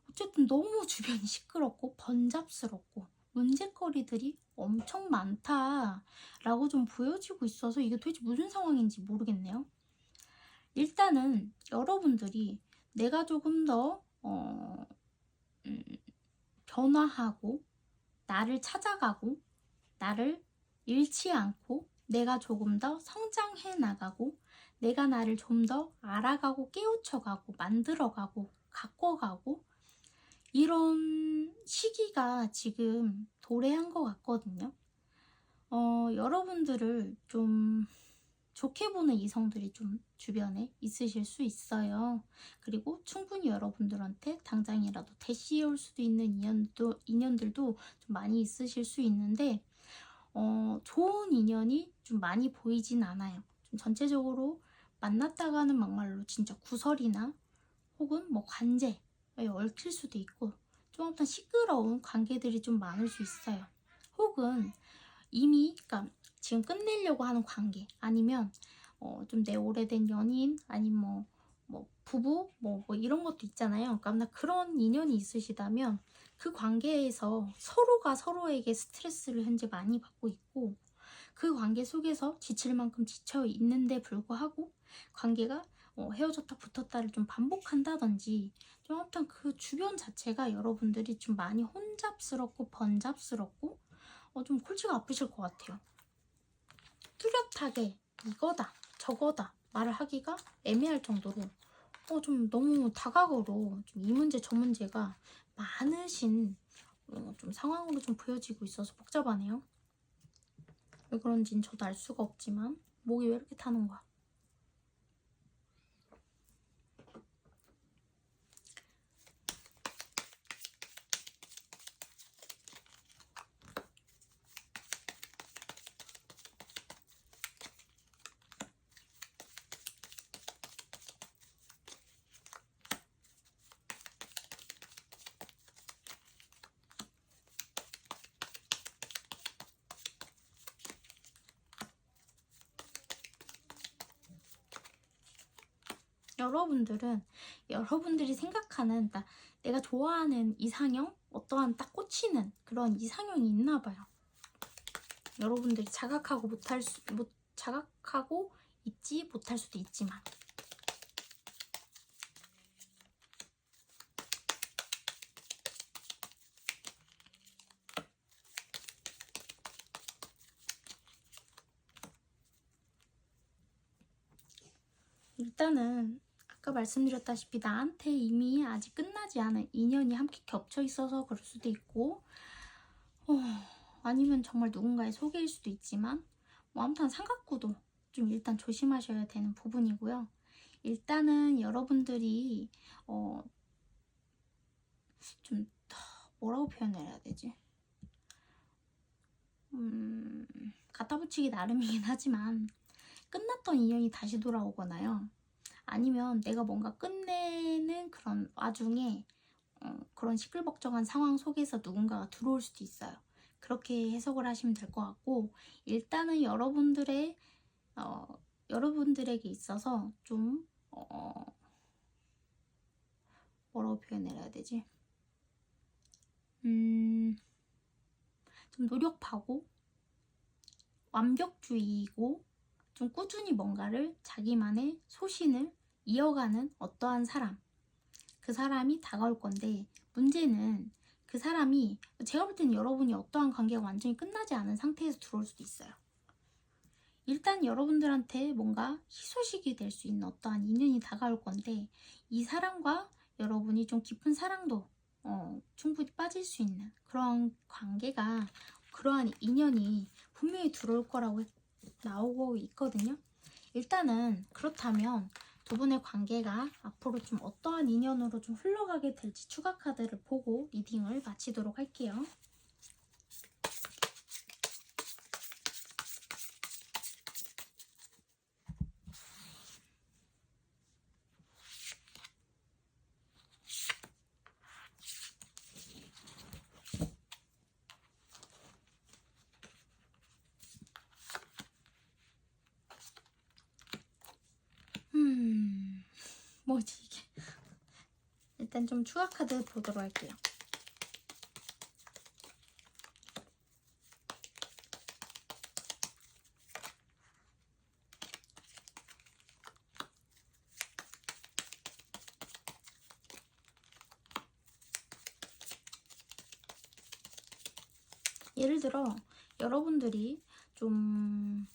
어쨌든 너무 주변이 시끄럽고 번잡스럽고 문제거리들이 엄청 많다라고 좀 보여지고 있어서 이게 도대체 무슨 상황인지 모르겠네요. 일단은 여러분들이 내가 조금 더 변화하고 나를 찾아가고 나를 잃지 않고 내가 조금 더 성장해 나가고 내가 나를 좀 더 알아가고 깨우쳐가고 만들어가고 가꿔가고 이런 시기가 지금 도래한 것 같거든요. 여러분들을 좀 좋게 보는 이성들이 좀 주변에 있으실 수 있어요. 그리고 충분히 여러분들한테 당장이라도 대시해 올 수도 있는 인연들도 좀 많이 있으실 수 있는데 좋은 인연이 좀 많이 보이진 않아요. 좀 전체적으로 만났다가는 막말로 진짜 구설이나 혹은 뭐 관제에 얽힐 수도 있고 좀 어떤 시끄러운 관계들이 좀 많을 수 있어요. 혹은 이미 그러니까 지금 끝내려고 하는 관계 아니면 좀 내 오래된 연인 아니면 뭐 부부 뭐 이런 것도 있잖아요. 그러니까 그런 인연이 있으시다면 그 관계에서 서로가 서로에게 스트레스를 현재 많이 받고 있고 그 관계 속에서 지칠 만큼 지쳐 있는데 불구하고 관계가 헤어졌다 붙었다를 좀 반복한다든지 좀 아무튼 그 주변 자체가 여러분들이 좀 많이 혼잡스럽고 번잡스럽고 좀 골치가 아프실 것 같아요. 뚜렷하게 이거다 저거다 말을 하기가 애매할 정도로 좀 너무 다각으로 좀 이 문제 저 문제가 많으신 좀 상황으로 좀 보여지고 있어서 복잡하네요. 왜 그런지는 저도 알 수가 없지만 목이 왜 이렇게 타는 거야. 여러분들은 여러분들이 생각하는 내가 좋아하는 이상형, 어떠한 딱 꽂히는 그런 이상형이 있나 봐요. 여러분들이 자각하고 자각하고 있지 못할 수도 있지만. 일단은 아까 말씀드렸다시피 나한테 이미 아직 끝나지 않은 인연이 함께 겹쳐 있어서 그럴 수도 있고, 아니면 정말 누군가의 소개일 수도 있지만, 뭐 아무튼 삼각구도 좀 일단 조심하셔야 되는 부분이고요. 일단은 여러분들이 좀 뭐라고 표현을 해야 되지? 갖다 붙이기 나름이긴 하지만 끝났던 인연이 다시 돌아오거나요. 아니면 내가 뭔가 끝내는 그런 와중에 그런 시끌벅적한 상황 속에서 누군가가 들어올 수도 있어요. 그렇게 해석을 하시면 될 것 같고, 일단은 여러분들에게 있어서 좀 뭐라고 표현을 해야 되지? 좀 노력하고 완벽주의이고 좀 꾸준히 뭔가를 자기만의 소신을 이어가는 어떠한 사람, 그 사람이 다가올 건데, 문제는 그 사람이, 제가 볼 때는 여러분이 어떠한 관계가 완전히 끝나지 않은 상태에서 들어올 수도 있어요. 일단 여러분들한테 뭔가 희소식이 될 수 있는 어떠한 인연이 다가올 건데, 이 사람과 여러분이 좀 깊은 사랑도 충분히 빠질 수 있는 그런 관계가, 그러한 인연이 분명히 들어올 거라고 나오고 있거든요. 일단은 그렇다면 두 분의 관계가 앞으로 좀 어떠한 인연으로 좀 흘러가게 될지 추가 카드를 보고 리딩을 마치도록 할게요. 뭐지 이게? 일단 좀 추가 카드 보도록 할게요. 예를 들어 여러분들이 좀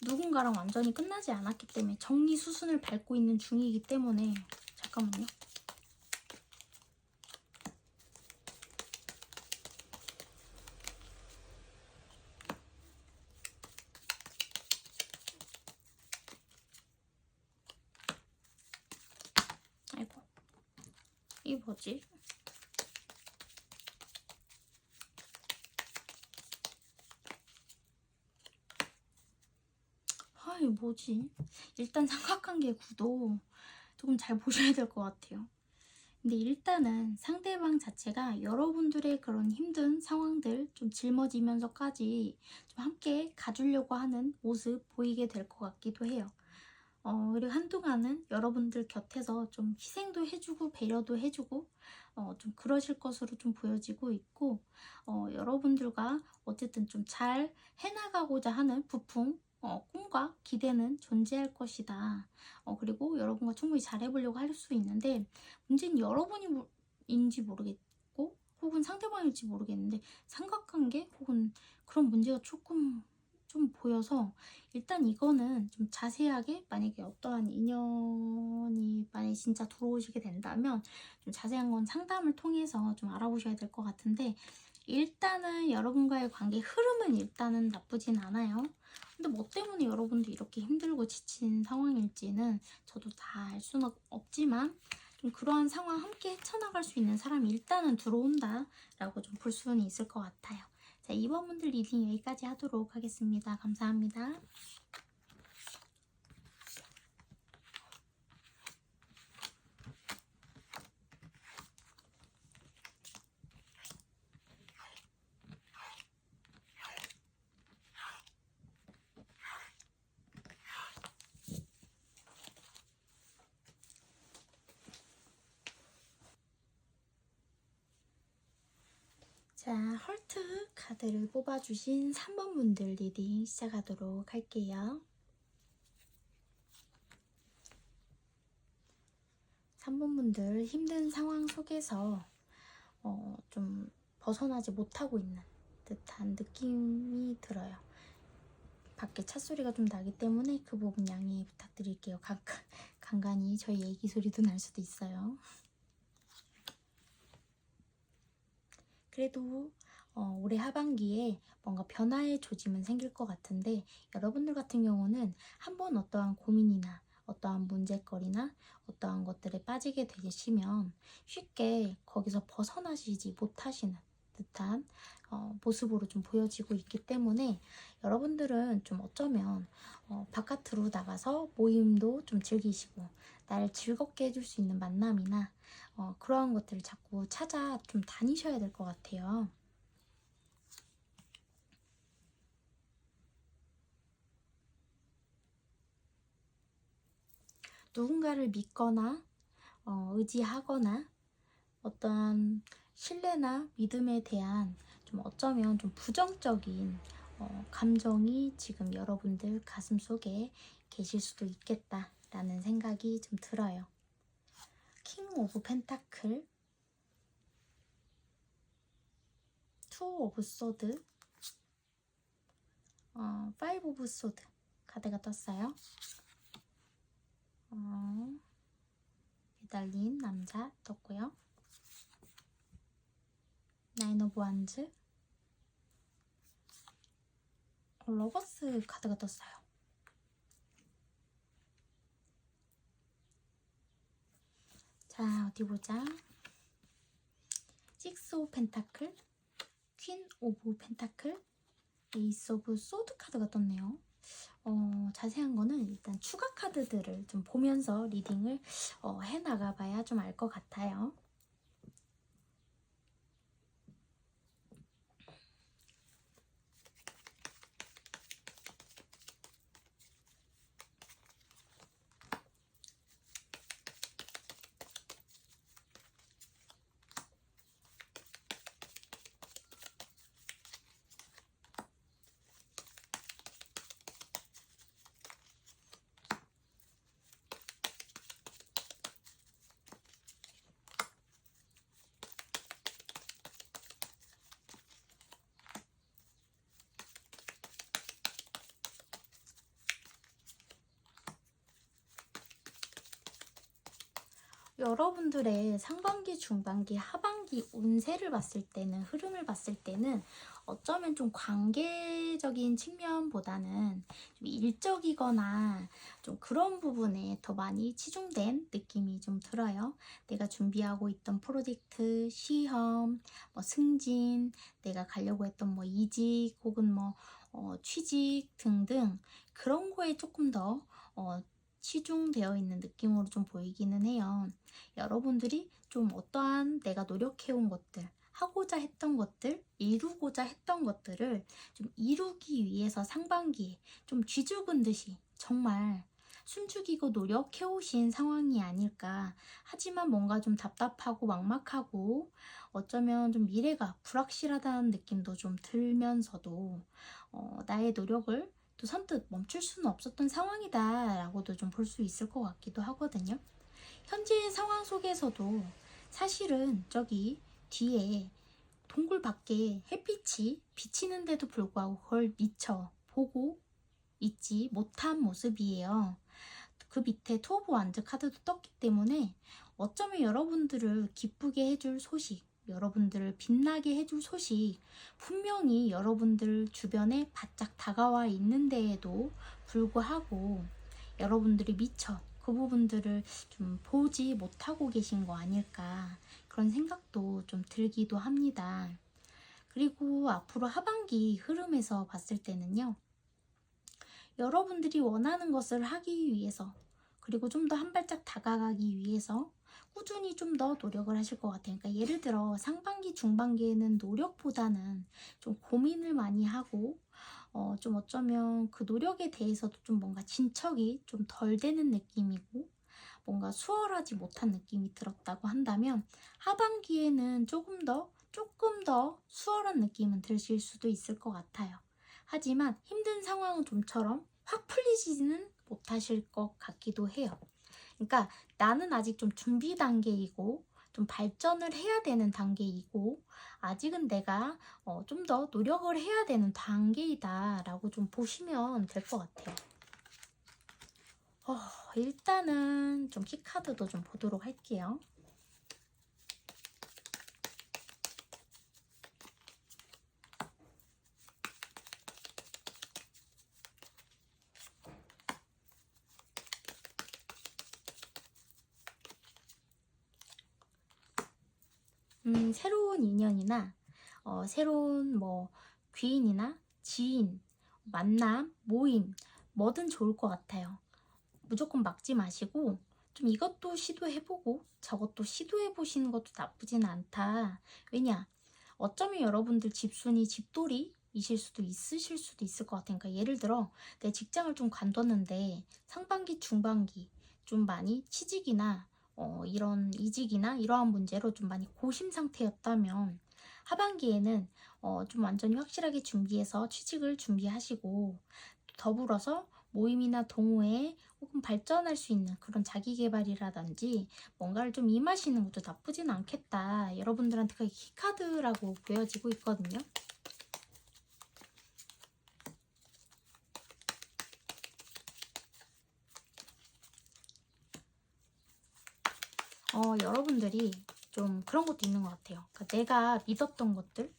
누군가랑 완전히 끝나지 않았기 때문에 정리수순을 밟고 있는 중이기 때문에, 잠깐만요. 아이고, 이게 뭐지? 이게 뭐지? 일단 삼각관계 구도 조금 잘 보셔야 될 것 같아요. 근데 일단은 상대방 자체가 여러분들의 그런 힘든 상황들 좀 짊어지면서까지 좀 함께 가주려고 하는 모습 보이게 될 것 같기도 해요. 그리고 한동안은 여러분들 곁에서 좀 희생도 해주고 배려도 해주고 좀 그러실 것으로 좀 보여지고 있고, 여러분들과 어쨌든 좀 잘 해나가고자 하는 부풍, 꿈과 기대는 존재할 것이다. 그리고 여러분과 충분히 잘해보려고 할 수 있는데, 문제는 여러분인지 모르겠고 혹은 상대방일지 모르겠는데 삼각관계 혹은 그런 문제가 조금 좀 보여서, 일단 이거는 좀 자세하게 만약에 어떠한 인연이 만약에 진짜 들어오시게 된다면 좀 자세한 건 상담을 통해서 좀 알아보셔야 될 것 같은데, 일단은 여러분과의 관계 흐름은 일단은 나쁘진 않아요. 근데 뭐 때문에 여러분도 이렇게 힘들고 지친 상황일지는 저도 다 알 수는 없지만, 좀 그러한 상황 함께 헤쳐나갈 수 있는 사람이 일단은 들어온다 라고 좀 볼 수는 있을 것 같아요. 자, 2번 분들 리딩 여기까지 하도록 하겠습니다. 감사합니다. 자, 헐트 카드를 뽑아주신 3번 분들 리딩 시작하도록 할게요. 3번 분들 힘든 상황 속에서 좀 벗어나지 못하고 있는 듯한 느낌이 들어요. 밖에 차 소리가 좀 나기 때문에 그 부분 양해 부탁드릴게요. 간간히 저희 애기 소리도 날 수도 있어요. 그래도 올해 하반기에 뭔가 변화의 조짐은 생길 것 같은데, 여러분들 같은 경우는 한번 어떠한 고민이나 어떠한 문제거리나 어떠한 것들에 빠지게 되시면 쉽게 거기서 벗어나시지 못하시는 듯한 모습으로 좀 보여지고 있기 때문에, 여러분들은 좀 어쩌면 바깥으로 나가서 모임도 좀 즐기시고 나를 즐겁게 해줄 수 있는 만남이나 그러한 것들을 자꾸 찾아 좀 다니셔야 될 것 같아요. 누군가를 믿거나 의지하거나 어떠한 신뢰나 믿음에 대한 좀 어쩌면 좀 부정적인 감정이 지금 여러분들 가슴 속에 계실 수도 있겠다라는 생각이 좀 들어요. 킹 오브 펜타클, 투 오브 소드, 파이브 오브 소드 카드가 떴어요. 매달린 남자 떴고요. 나인 오브 완즈, 러버스 카드가 떴어요. 자, 어디 보자. 식스 오브 펜타클, 퀸 오브 펜타클, 에이스 오브 소드 카드가 떴네요. 자세한 거는 일단 추가 카드들을 좀 보면서 리딩을 해나가 봐야 좀 알 것 같아요. 여러분들의 상반기, 중반기, 하반기 운세를 봤을 때는, 흐름을 봤을 때는 어쩌면 좀 관계적인 측면보다는 좀 일적이거나 좀 그런 부분에 더 많이 치중된 느낌이 좀 들어요. 내가 준비하고 있던 프로젝트, 시험, 뭐 승진, 내가 가려고 했던 뭐 이직 혹은 뭐 취직 등등 그런 거에 조금 더 치중되어 있는 느낌으로 좀 보이기는 해요. 여러분들이 좀 어떠한 내가 노력해온 것들, 하고자 했던 것들, 이루고자 했던 것들을 좀 이루기 위해서 상반기에 좀 쥐죽은 듯이 정말 숨죽이고 노력해오신 상황이 아닐까. 하지만 뭔가 좀 답답하고 막막하고 어쩌면 좀 미래가 불확실하다는 느낌도 좀 들면서도 나의 노력을 또 선뜻 멈출 수는 없었던 상황이다 라고도 좀 볼 수 있을 것 같기도 하거든요. 현재의 상황 속에서도 사실은 저기 뒤에 동굴 밖에 햇빛이 비치는데도 불구하고 그걸 미처 보고 있지 못한 모습이에요. 그 밑에 투 오브 완즈 카드도 떴기 때문에 어쩌면 여러분들을 기쁘게 해줄 소식, 여러분들을 빛나게 해줄 소식 분명히 여러분들 주변에 바짝 다가와 있는데에도 불구하고 여러분들이 미처 그 부분들을 좀 보지 못하고 계신 거 아닐까, 그런 생각도 좀 들기도 합니다. 그리고 앞으로 하반기 흐름에서 봤을 때는요, 여러분들이 원하는 것을 하기 위해서, 그리고 좀 더 한 발짝 다가가기 위해서 꾸준히 좀 더 노력을 하실 것 같아요. 그러니까 예를 들어 상반기, 중반기에는 노력보다는 좀 고민을 많이 하고 좀 어쩌면 그 노력에 대해서도 좀 뭔가 진척이 좀 덜 되는 느낌이고 뭔가 수월하지 못한 느낌이 들었다고 한다면, 하반기에는 조금 더 조금 더 수월한 느낌은 드실 수도 있을 것 같아요. 하지만 힘든 상황은 좀처럼 확 풀리지는 못하실 것 같기도 해요. 그러니까 나는 아직 좀 준비 단계이고 좀 발전을 해야 되는 단계이고 아직은 내가 좀 더 노력을 해야 되는 단계이다 라고 좀 보시면 될 것 같아요. 일단은 좀 키카드도 좀 보도록 할게요. 새로운 인연이나 새로운 뭐 귀인이나 지인, 만남, 모임 뭐든 좋을 것 같아요. 무조건 막지 마시고 좀 이것도 시도해보고 저것도 시도해보시는 것도 나쁘진 않다. 왜냐? 어쩌면 여러분들 집순이 집돌이이실 수도 있으실 수도 있을 것 같으니까 예를 들어 내 직장을 좀 관뒀는데 상반기, 중반기 좀 많이 취직이나 이런 이직이나 이러한 문제로 좀 많이 고심 상태였다면 하반기에는 좀 완전히 확실하게 준비해서 취직을 준비하시고 더불어서 모임이나 동호회 혹은 발전할 수 있는 그런 자기계발이라든지 뭔가를 좀 임하시는 것도 나쁘진 않겠다. 여러분들한테 그게 키카드라고 보여지고 있거든요. 여러분들이 좀 그런 것도 있는 것 같아요. 그러니까 내가 믿었던 것들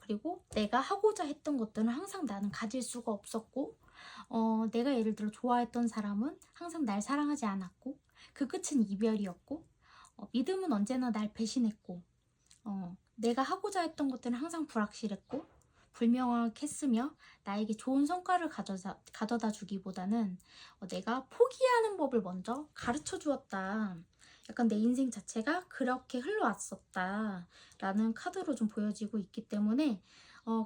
그리고 내가 하고자 했던 것들은 항상 나는 가질 수가 없었고 내가 예를 들어 좋아했던 사람은 항상 날 사랑하지 않았고 그 끝은 이별이었고 믿음은 언제나 날 배신했고 내가 하고자 했던 것들은 항상 불확실했고 불명확했으며 나에게 좋은 성과를 가져다 주기보다는 내가 포기하는 법을 먼저 가르쳐 주었다. 약간 내 인생 자체가 그렇게 흘러왔었다 라는 카드로 좀 보여지고 있기 때문에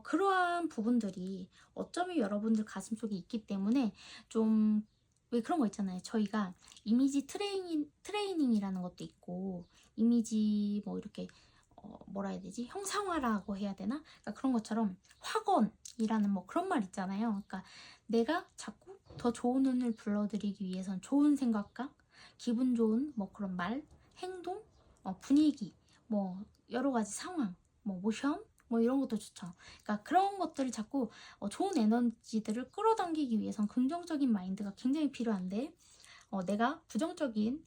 그러한 부분들이 어쩌면 여러분들 가슴속에 있기 때문에 좀 왜 그런 거 있잖아요. 저희가 이미지 트레이닝이라는 것도 있고 이미지 뭐 이렇게 뭐라 해야 되지? 형상화라고 해야 되나? 그러니까 그런 것처럼 확언이라는 뭐 그런 말 있잖아요. 그러니까 내가 자꾸 더 좋은 운을 불러들이기 위해선 좋은 생각과 기분 좋은 뭐 그런 말, 행동, 분위기, 뭐 여러 가지 상황, 뭐 모션, 뭐 이런 것도 좋죠. 그러니까 그런 것들을 자꾸 좋은 에너지들을 끌어당기기 위해선 긍정적인 마인드가 굉장히 필요한데 내가 부정적인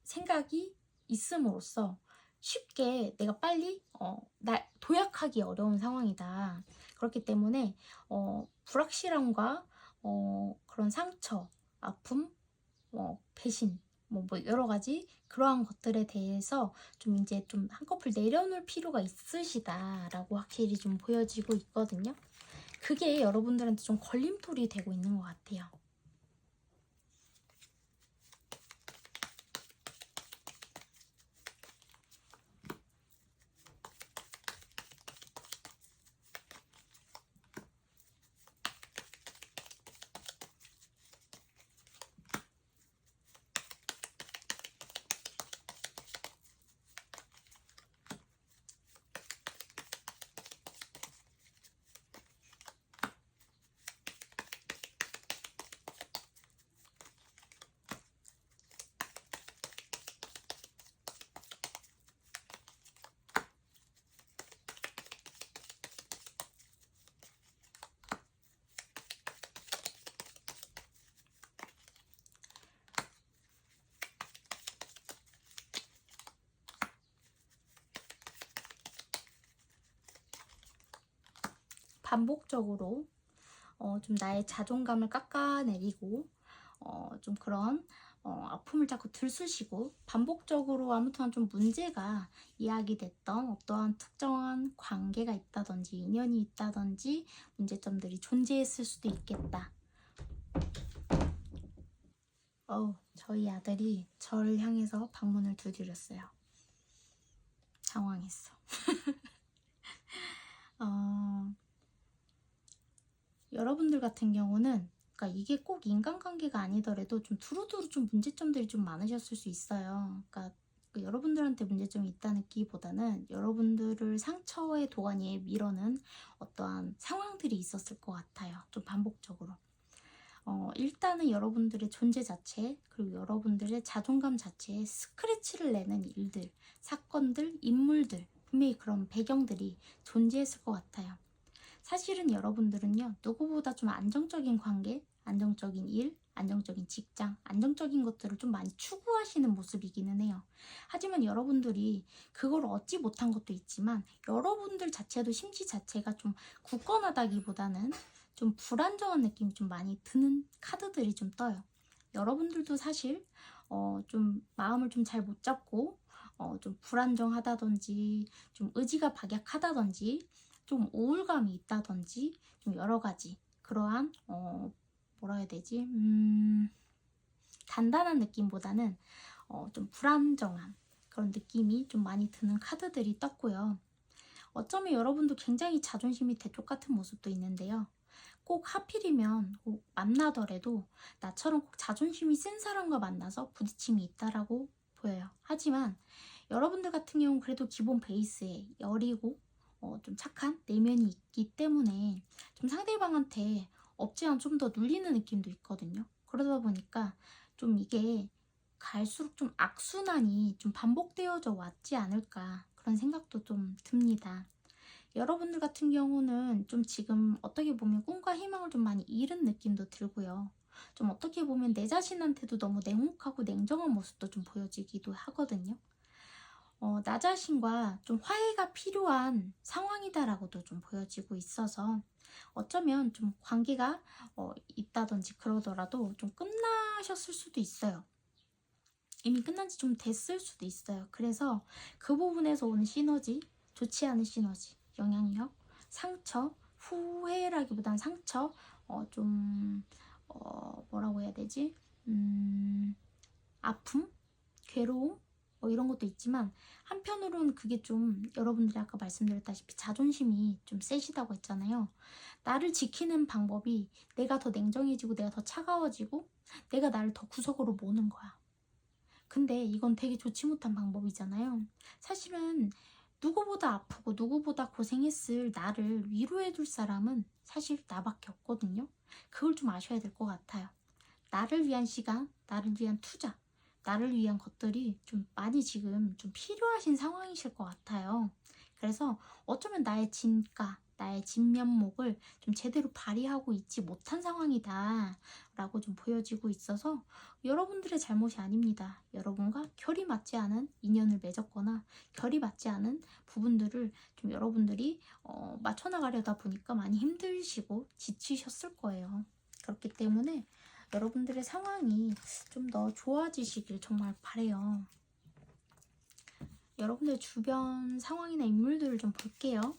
생각이 있음으로써 쉽게 내가 빨리 날 도약하기 어려운 상황이다. 그렇기 때문에 불확실함과 그런 상처, 아픔, 배신, 뭐 여러 가지 그러한 것들에 대해서 좀 이제 좀 한꺼풀 내려놓을 필요가 있으시다라고 확실히 좀 보여지고 있거든요. 그게 여러분들한테 좀 걸림돌이 되고 있는 것 같아요. 반복적으로 좀 나의 자존감을 깎아내리고 좀 그런 아픔을 자꾸 들쑤시고 반복적으로 아무튼 좀 문제가 이야기됐던 어떠한 특정한 관계가 있다든지 인연이 있다든지 문제점들이 존재했을 수도 있겠다. 저희 아들이 저를 향해서 방문을 두드렸어요. 당황했어. 여러분들 같은 경우는 그러니까 이게 꼭 인간관계가 아니더라도 좀 두루두루 좀 문제점들이 좀 많으셨을 수 있어요. 그러니까 여러분들한테 문제점이 있다는 느끼기보다는 여러분들을 상처의 도가니에 밀어넣은 어떠한 상황들이 있었을 것 같아요. 좀 반복적으로. 일단은 여러분들의 존재 자체, 그리고 여러분들의 자존감 자체에 스크래치를 내는 일들, 사건들, 인물들, 분명히 그런 배경들이 존재했을 것 같아요. 사실은 여러분들은요, 누구보다 좀 안정적인 관계, 안정적인 일, 안정적인 직장, 안정적인 것들을 좀 많이 추구하시는 모습이기는 해요. 하지만 여러분들이 그걸 얻지 못한 것도 있지만 여러분들 자체도 심지 자체가 좀 굳건하다기보다는 좀 불안정한 느낌이 좀 많이 드는 카드들이 좀 떠요. 여러분들도 사실 좀 마음을 좀 잘 못 잡고 좀 불안정하다든지 좀 의지가 박약하다든지 좀 우울감이 있다든지 좀 여러 가지 그러한 뭐라 해야 되지? 단단한 느낌보다는 좀 불안정한 그런 느낌이 좀 많이 드는 카드들이 떴고요. 어쩌면 여러분도 굉장히 자존심이 대쪽 같은 모습도 있는데요. 꼭 하필이면 꼭 만나더라도 나처럼 꼭 자존심이 센 사람과 만나서 부딪힘이 있다라고 보여요. 하지만 여러분들 같은 경우는 그래도 기본 베이스에 여리고 좀 착한 내면이 있기 때문에 좀 상대방한테 없지 않아 좀 더 눌리는 느낌도 있거든요. 그러다 보니까 좀 이게 갈수록 좀 악순환이 좀 반복되어져 왔지 않을까 그런 생각도 좀 듭니다. 여러분들 같은 경우는 좀 지금 어떻게 보면 꿈과 희망을 좀 많이 잃은 느낌도 들고요. 좀 어떻게 보면 내 자신한테도 너무 냉혹하고 냉정한 모습도 좀 보여지기도 하거든요. 나 자신과 좀 화해가 필요한 상황이다라고도 좀 보여지고 있어서 어쩌면 좀 관계가 있다든지 그러더라도 좀 끝나셨을 수도 있어요. 이미 끝난 지 좀 됐을 수도 있어요. 그래서 그 부분에서 오는 시너지, 좋지 않은 시너지, 영향력, 상처, 후회라기보단 상처, 뭐라고 해야 되지? 아픔, 괴로움, 이런 것도 있지만 한편으로는 그게 좀 여러분들이 아까 말씀드렸다시피 자존심이 좀 세시다고 했잖아요. 나를 지키는 방법이 내가 더 냉정해지고 내가 더 차가워지고 내가 나를 더 구석으로 모는 거야. 근데 이건 되게 좋지 못한 방법이잖아요. 사실은 누구보다 아프고 누구보다 고생했을 나를 위로해줄 사람은 사실 나밖에 없거든요. 그걸 좀 아셔야 될 것 같아요. 나를 위한 시간, 나를 위한 투자, 나를 위한 것들이 좀 많이 지금 좀 필요하신 상황이실 것 같아요. 그래서 어쩌면 나의 진가, 나의 진면목을 좀 제대로 발휘하고 있지 못한 상황이다 라고 좀 보여지고 있어서 여러분들의 잘못이 아닙니다. 여러분과 결이 맞지 않은 인연을 맺었거나 결이 맞지 않은 부분들을 좀 여러분들이 맞춰나가려다 보니까 많이 힘드시고 지치셨을 거예요. 그렇기 때문에 여러분들의 상황이 좀 더 좋아지시길 정말 바래요. 여러분들 주변 상황이나 인물들을 좀 볼게요.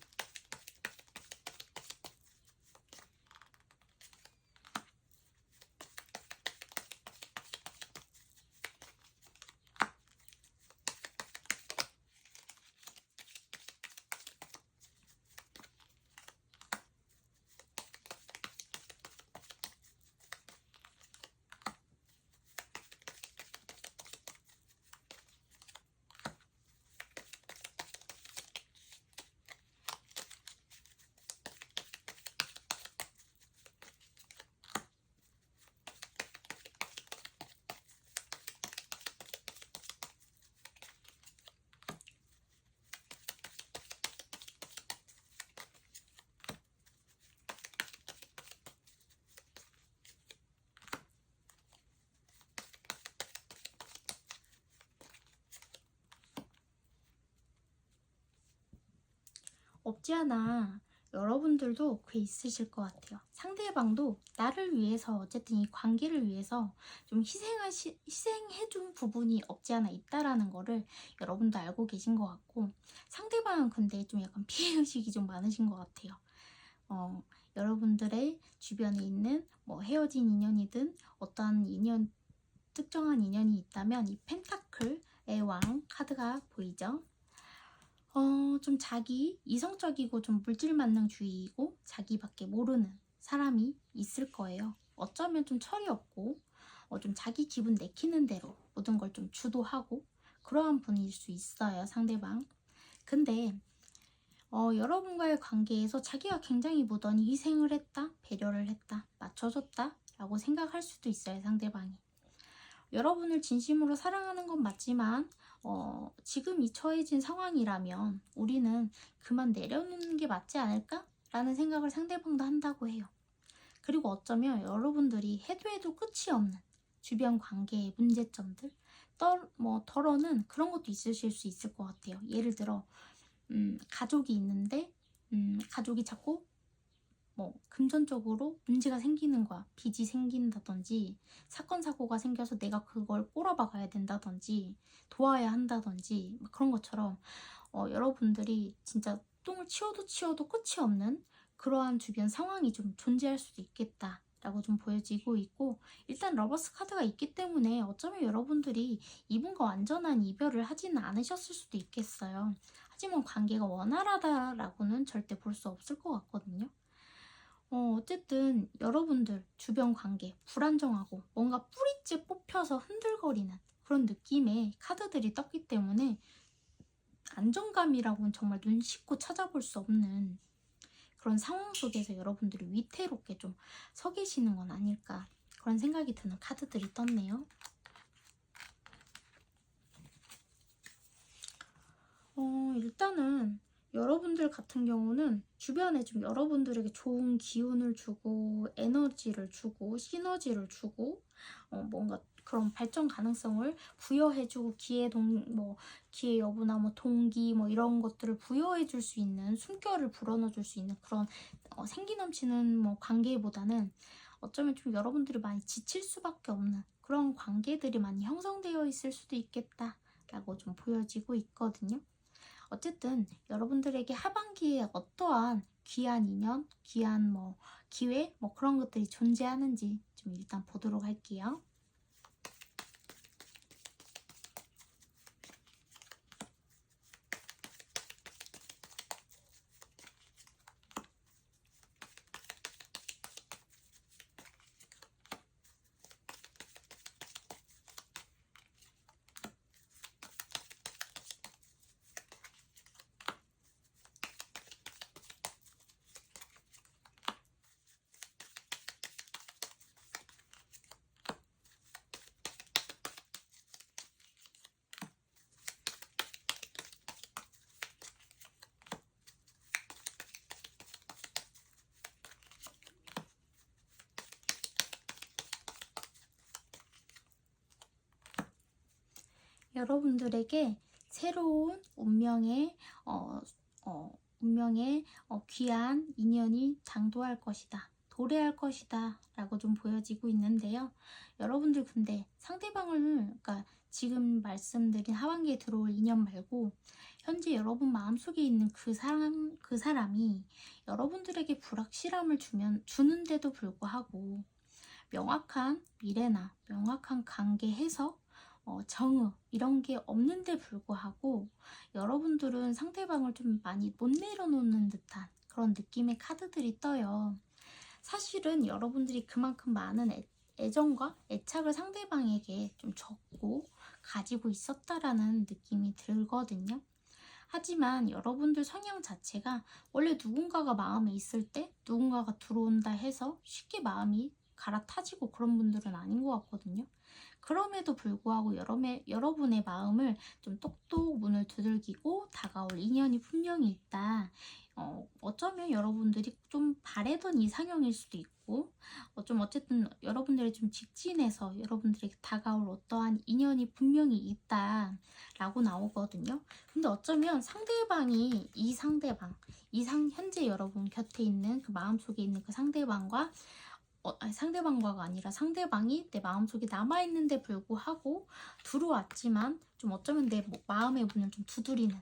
없지 않아 여러분들도 그게 있으실 것 같아요. 상대방도 나를 위해서 어쨌든 이 관계를 위해서 좀 희생해준 부분이 없지 않아 있다라는 거를 여러분도 알고 계신 것 같고 상대방은 근데 좀 약간 피해의식이 좀 많으신 것 같아요. 여러분들의 주변에 있는 뭐 헤어진 인연이든 어떠한 인연 특정한 인연이 있다면 이 펜타클의 왕 카드가 보이죠? 좀 자기 이성적이고 좀 물질만능주의이고 자기밖에 모르는 사람이 있을 거예요. 어쩌면 좀 철이 없고 좀 자기 기분 내키는 대로 모든 걸 좀 주도하고 그러한 분일 수 있어요, 상대방. 근데 여러분과의 관계에서 자기가 굉장히 무던히 희생을 했다, 배려를 했다, 맞춰줬다 라고 생각할 수도 있어요, 상대방이. 여러분을 진심으로 사랑하는 건 맞지만 지금 이 처해진 상황이라면 우리는 그만 내려놓는 게 맞지 않을까? 라는 생각을 상대방도 한다고 해요. 그리고 어쩌면 여러분들이 해도 끝이 없는 주변 관계의 문제점들, 덜어는 그런 것도 있으실 수 있을 것 같아요. 예를 들어 가족이 있는데 가족이 자꾸 금전적으로 문제가 생기는 거야. 빚이 생긴다든지 사건 사고가 생겨서 내가 그걸 꼬라박아야 된다든지 도와야 한다든지 그런 것처럼 여러분들이 진짜 똥을 치워도 끝이 없는 그러한 주변 상황이 좀 존재할 수도 있겠다 라고 좀 보여지고 있고, 일단 러버스 카드가 있기 때문에 어쩌면 여러분들이 이분과 완전한 이별을 하지는 않으셨을 수도 있겠어요. 하지만 관계가 원활하다라고는 절대 볼 수 없을 것 같거든요. 어쨌든 여러분들 주변 관계 불안정하고 뭔가 뿌리째 뽑혀서 흔들거리는 그런 느낌의 카드들이 떴기 때문에 안정감이라고는 정말 눈 씻고 찾아볼 수 없는 그런 상황 속에서 여러분들이 위태롭게 좀 서 계시는 건 아닐까, 그런 생각이 드는 카드들이 떴네요. 일단은 여러분들 같은 경우는 주변에 좀 여러분들에게 좋은 기운을 주고 에너지를 주고 시너지를 주고 뭔가 그런 발전 가능성을 부여해주고 기회 여부나 동기 이런 것들을 부여해줄 수 있는, 숨결을 불어넣어줄 수 있는 그런 생기 넘치는 관계보다는 어쩌면 좀 여러분들이 많이 지칠 수밖에 없는 그런 관계들이 많이 형성되어 있을 수도 있겠다라고 좀 보여지고 있거든요. 어쨌든 여러분들에게 하반기에 어떠한 귀한 인연, 귀한 기회 그런 것들이 존재하는지 좀 일단 보도록 할게요. 여러분들에게 새로운 운명의 귀한 인연이 장도할 것이다, 도래할 것이다 라고 좀 보여지고 있는데요. 여러분들 근데 상대방을, 그러니까 지금 말씀드린 하반기에 들어올 인연 말고 현재 여러분 마음속에 있는 그 사람이 여러분들에게 불확실함을 주는데도 불구하고 명확한 미래나 명확한 관계 해석, 정의 이런 게 없는데 불구하고 여러분들은 상대방을 좀 많이 못 내려놓는 듯한 그런 느낌의 카드들이 떠요. 사실은 여러분들이 그만큼 많은 애정과 애착을 상대방에게 좀 줬고 가지고 있었다라는 느낌이 들거든요. 하지만 여러분들 성향 자체가 원래 누군가가 마음에 있을 때 누군가가 들어온다 해서 쉽게 마음이 갈아타지고 그런 분들은 아닌 것 같거든요. 그럼에도 불구하고 여러분의 마음을 좀 똑똑 문을 두들기고 다가올 인연이 분명히 있다. 어쩌면 여러분들이 좀 바래던 이상형일 수도 있고 어쨌든 여러분들이 좀 직진해서 여러분들에게 다가올 어떠한 인연이 분명히 있다 라고 나오거든요. 근데 어쩌면 상대방이 현재 여러분 곁에 있는 그 마음속에 있는 그 상대방과 상대방과가 아니라 상대방이 내 마음속에 남아있는데 불구하고 들어왔지만 좀 어쩌면 내 마음의 문을 좀 두드리는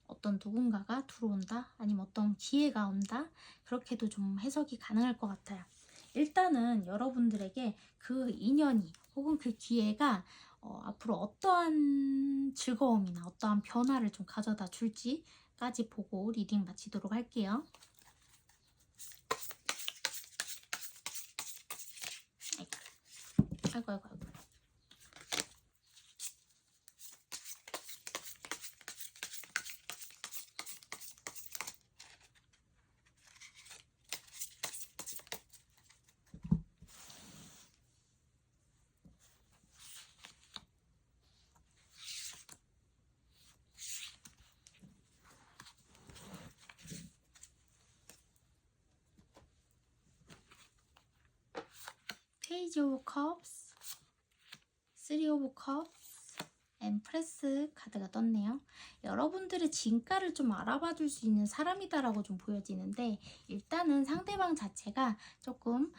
어떤 누군가가 들어온다, 아니면 어떤 기회가 온다, 그렇게도 좀 해석이 가능할 것 같아요. 일단은 여러분들에게 그 인연이 혹은 그 기회가 앞으로 어떠한 즐거움이나 어떠한 변화를 좀 가져다 줄지까지 보고 리딩 마치도록 할게요. 아이고. 페이지 오브 컵스, 3 오브 컵스, 엠프레스 카드가 떴네요. 여러분들의 진가를 좀 알아봐 줄 수 있는 사람이다라고 좀 보여지는데, 일단은 상대방 자체가 조금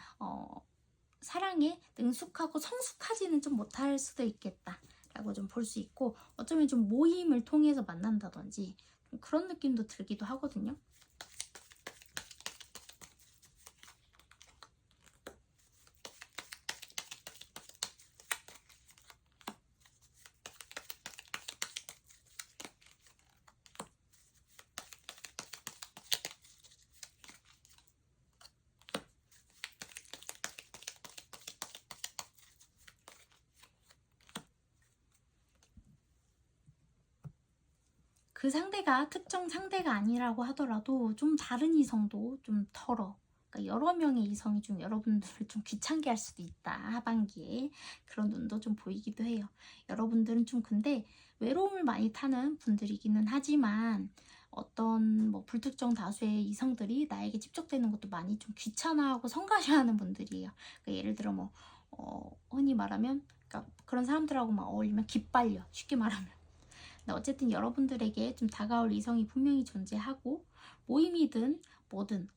사랑에 능숙하고 성숙하지는 좀 못할 수도 있겠다 라고 좀 볼 수 있고, 어쩌면 좀 모임을 통해서 만난다든지 좀 그런 느낌도 들기도 하거든요. 그 상대가 특정 상대가 아니라고 하더라도 좀 다른 이성도 좀 털어. 그러니까 여러 명의 이성이 좀 여러분들을 좀 귀찮게 할 수도 있다. 하반기에 그런 눈도 좀 보이기도 해요. 여러분들은 좀 근데 외로움을 많이 타는 분들이기는 하지만 어떤 뭐 불특정 다수의 이성들이 나에게 집적되는 것도 많이 좀 귀찮아하고 성가셔하는 분들이에요. 그러니까 예를 들어 뭐 흔히 말하면 그러니까 그런 사람들하고 막 어울리면 기빨려. 쉽게 말하면. 어쨌든 여러분들에게 좀 다가올 이성이 분명히 존재하고, 모임이든 뭐든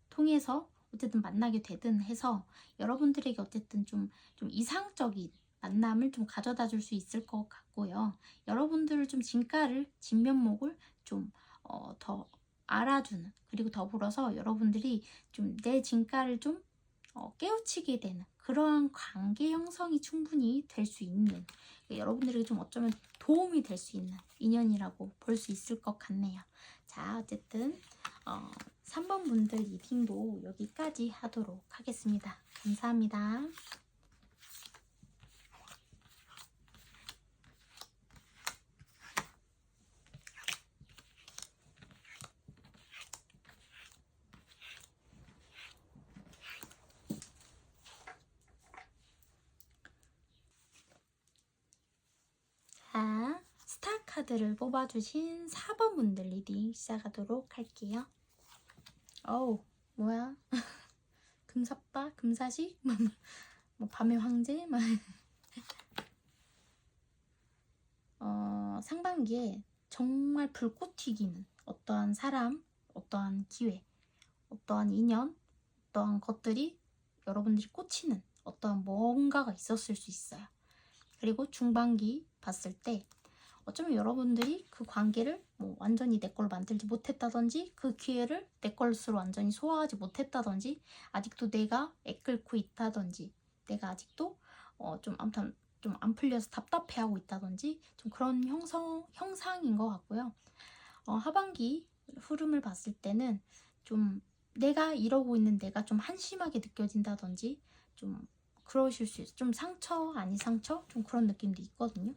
통해서 어쨌든 만나게 되든 해서 여러분들에게 어쨌든 좀 이상적인 만남을 좀 가져다 줄 수 있을 것 같고요. 여러분들을 좀 진면목을 좀 더 알아주는, 그리고 더불어서 여러분들이 좀 내 진가를 좀 깨우치게 되는 그러한 관계 형성이 충분히 될 수 있는, 여러분들에게 좀 어쩌면 도움이 될 수 있는 인연이라고 볼 수 있을 것 같네요. 자, 어쨌든 3번 분들 리딩도 여기까지 하도록 하겠습니다. 감사합니다. 자, 스타 카드를 뽑아주신 4번 분들 리딩 시작하도록 할게요. 어우, 뭐야? 금사빠? 금사시? 뭐 밤의 황제? 상반기에 정말 불꽃 튀기는 어떠한 사람, 어떠한 기회, 어떠한 인연, 어떠한 것들이 여러분들이 꽂히는 어떠한 뭔가가 있었을 수 있어요. 그리고 중반기 봤을 때 어쩌면 여러분들이 그 관계를 뭐 완전히 내 걸로 만들지 못했다든지, 그 기회를 내 것으로 완전히 소화하지 못했다든지, 아직도 내가 애끓고 있다든지, 내가 아직도 좀 아무튼 좀 안 풀려서 답답해하고 있다든지 좀 그런 형상인 것 같고요. 하반기 흐름을 봤을 때는 좀 내가 이러고 있는 내가 좀 한심하게 느껴진다든지 좀 그러실 수 있어요. 좀 상처 아닌 상처? 좀 그런 느낌도 있거든요.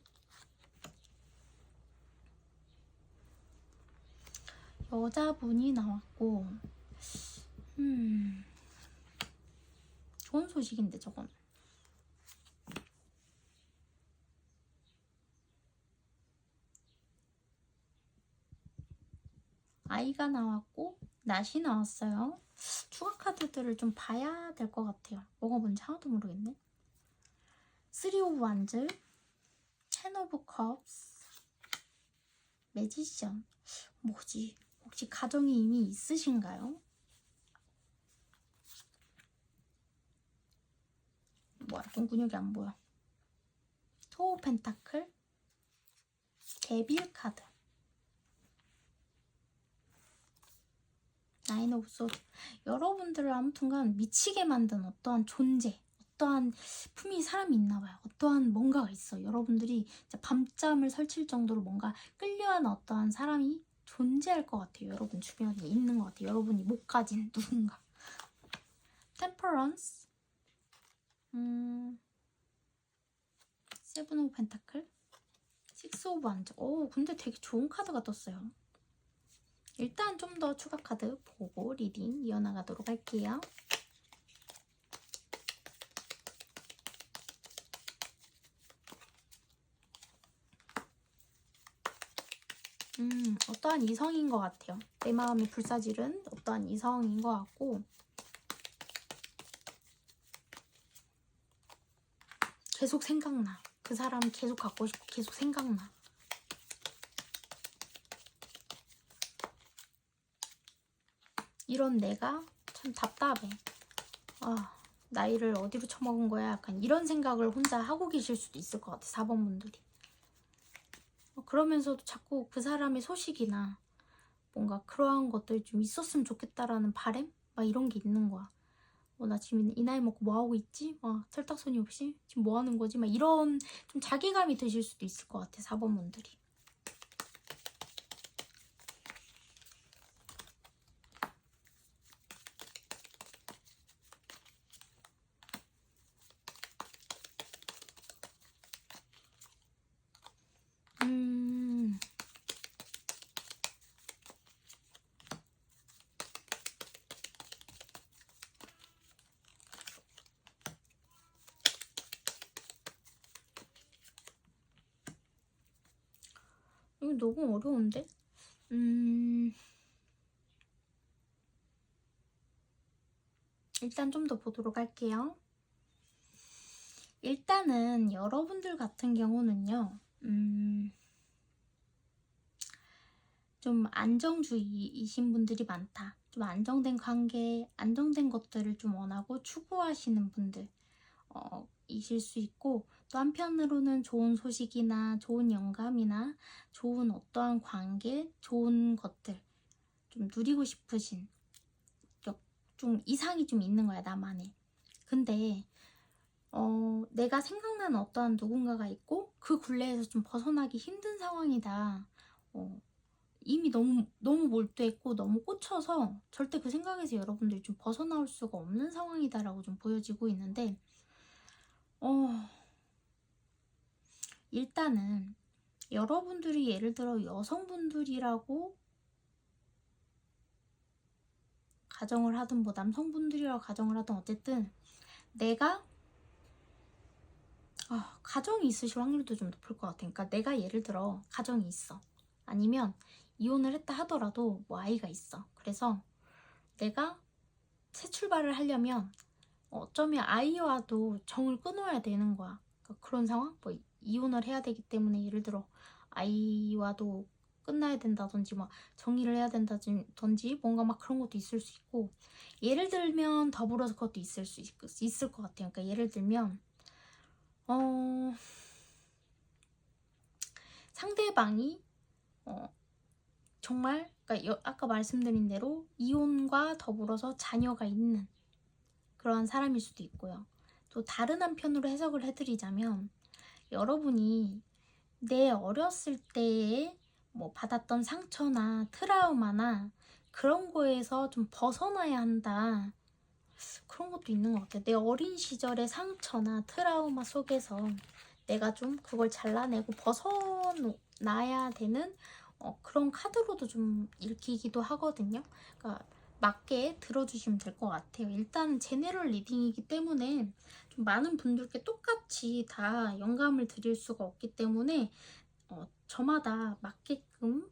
여자분이 나왔고 좋은 소식인데 저건. 아이가 나왔고 낫이 나왔어요. 추가 카드들을 좀 봐야 될 것 같아요. 뭐가 뭔지 하나도 모르겠네. 3 오브 완즈, 10 오브 컵스, 매지션. 뭐지? 혹시 가정이 이미 있으신가요? 뭐야, 똥근육이 안 보여. 토 펜타클, 데빌 카드, 9 오브 소드. 여러분들을 아무튼간 미치게 만든 어떠한 존재, 어떠한 품위 사람이 있나봐요. 어떠한 뭔가가 있어. 여러분들이 밤잠을 설칠 정도로 뭔가 끌려하는 어떠한 사람이 존재할 것 같아요. 여러분 주변에 있는 것 같아요. 여러분이 못 가진 누군가. 템퍼런스, 7 오브 펜타클, 6 오브 완즈. 오, 근데 되게 좋은 카드가 떴어요. 일단 좀 더 추가 카드 보고 리딩 이어나가도록 할게요. 어떠한 이성인 것 같아요. 내 마음이 불사질은 어떠한 이성인 것 같고, 계속 생각나. 그 사람 계속 갖고 싶고 계속 생각나. 이런 내가 참 답답해. 아, 나이를 어디로 처먹은 거야? 약간 이런 생각을 혼자 하고 계실 수도 있을 것 같아, 4번 분들이. 그러면서도 자꾸 그 사람의 소식이나 뭔가 그러한 것들이 좀 있었으면 좋겠다라는 바람? 막 이런 게 있는 거야. 나 지금 이 나이 먹고 뭐 하고 있지? 철딱서니 없이? 지금 뭐 하는 거지? 막 이런 좀 자괴감이 드실 수도 있을 것 같아, 4번 분들이. 이거 너무 어려운데? 일단 좀 더 보도록 할게요. 일단은 여러분들 같은 경우는요, 좀 안정주의이신 분들이 많다. 좀 안정된 관계, 안정된 것들을 좀 원하고 추구하시는 분들 이실 수 있고, 또 한편으로는 좋은 소식이나 좋은 영감이나 좋은 어떠한 관계, 좋은 것들 좀 누리고 싶으신 좀 이상이 좀 있는 거야, 나만의. 근데 내가 생각나는 어떠한 누군가가 있고 그 굴레에서 좀 벗어나기 힘든 상황이다. 이미 너무 몰두했고 너무 꽂혀서 절대 그 생각에서 여러분들이 좀 벗어나올 수가 없는 상황이다라고 좀 보여지고 있는데, 일단은 여러분들이 예를 들어 여성분들이라고 가정을 하든 뭐 남성분들이라고 가정을 하든 어쨌든 내가 가정이 있으실 확률도 좀 높을 것 같아. 그러니까 내가 예를 들어 가정이 있어. 아니면 이혼을 했다 하더라도 뭐 아이가 있어. 그래서 내가 새 출발을 하려면 어쩌면 아이와도 정을 끊어야 되는 거야. 그러니까 그런 상황? 뭐 이혼을 해야 되기 때문에 예를 들어 아이와도 끝나야 된다든지 막 정리를 해야 된다든지 뭔가 막 그런 것도 있을 수 있고, 예를 들면 더불어서 그것도 있을 것 같아요. 그러니까 예를 들면 상대방이 정말 그러니까 아까 말씀드린 대로 이혼과 더불어서 자녀가 있는 그런 사람일 수도 있고요. 또 다른 한편으로 해석을 해드리자면, 여러분이 내 어렸을 때에 뭐 받았던 상처나 트라우마나 그런 거에서 좀 벗어나야 한다. 그런 것도 있는 것 같아요. 내 어린 시절의 상처나 트라우마 속에서 내가 좀 그걸 잘라내고 벗어나야 되는 그런 카드로도 좀 읽히기도 하거든요. 그러니까 맞게 들어주시면 될 것 같아요. 일단 제네럴 리딩이기 때문에 좀 많은 분들께 똑같이 다 영감을 드릴 수가 없기 때문에 저마다 맞게끔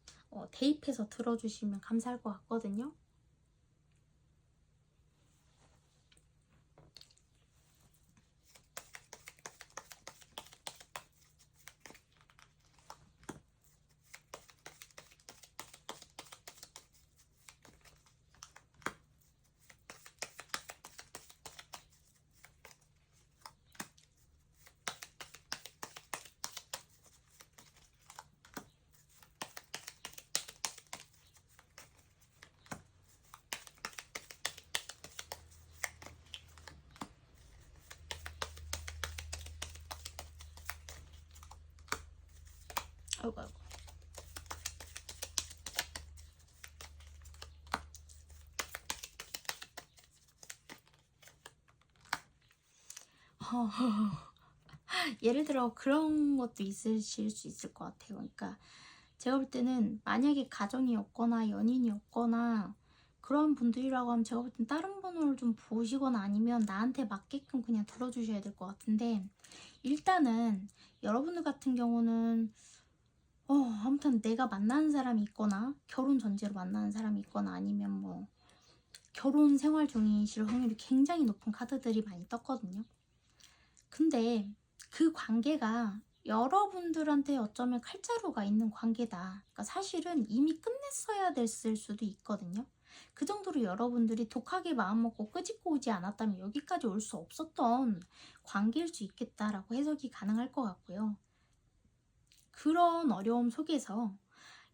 대입해서 들어주시면 감사할 것 같거든요. 아이고, 아이고. 예를 들어 그런 것도 있으실 수 있을 것 같아요. 그러니까 제가 볼 때는 만약에 가정이 없거나 연인이 없거나 그런 분들이라고 하면 제가 볼 땐 다른 번호를 좀 보시거나 아니면 나한테 맞게끔 그냥 들어주셔야 될 것 같은데, 일단은 여러분들 같은 경우는 아무튼 내가 만나는 사람이 있거나 결혼 전제로 만나는 사람이 있거나 아니면 뭐 결혼 생활 중이실 확률이 굉장히 높은 카드들이 많이 떴거든요. 근데 그 관계가 여러분들한테 어쩌면 칼자루가 있는 관계다. 그러니까 사실은 이미 끝냈어야 됐을 수도 있거든요. 그 정도로 여러분들이 독하게 마음먹고 끄집고 오지 않았다면 여기까지 올 수 없었던 관계일 수 있겠다라고 해석이 가능할 것 같고요. 그런 어려움 속에서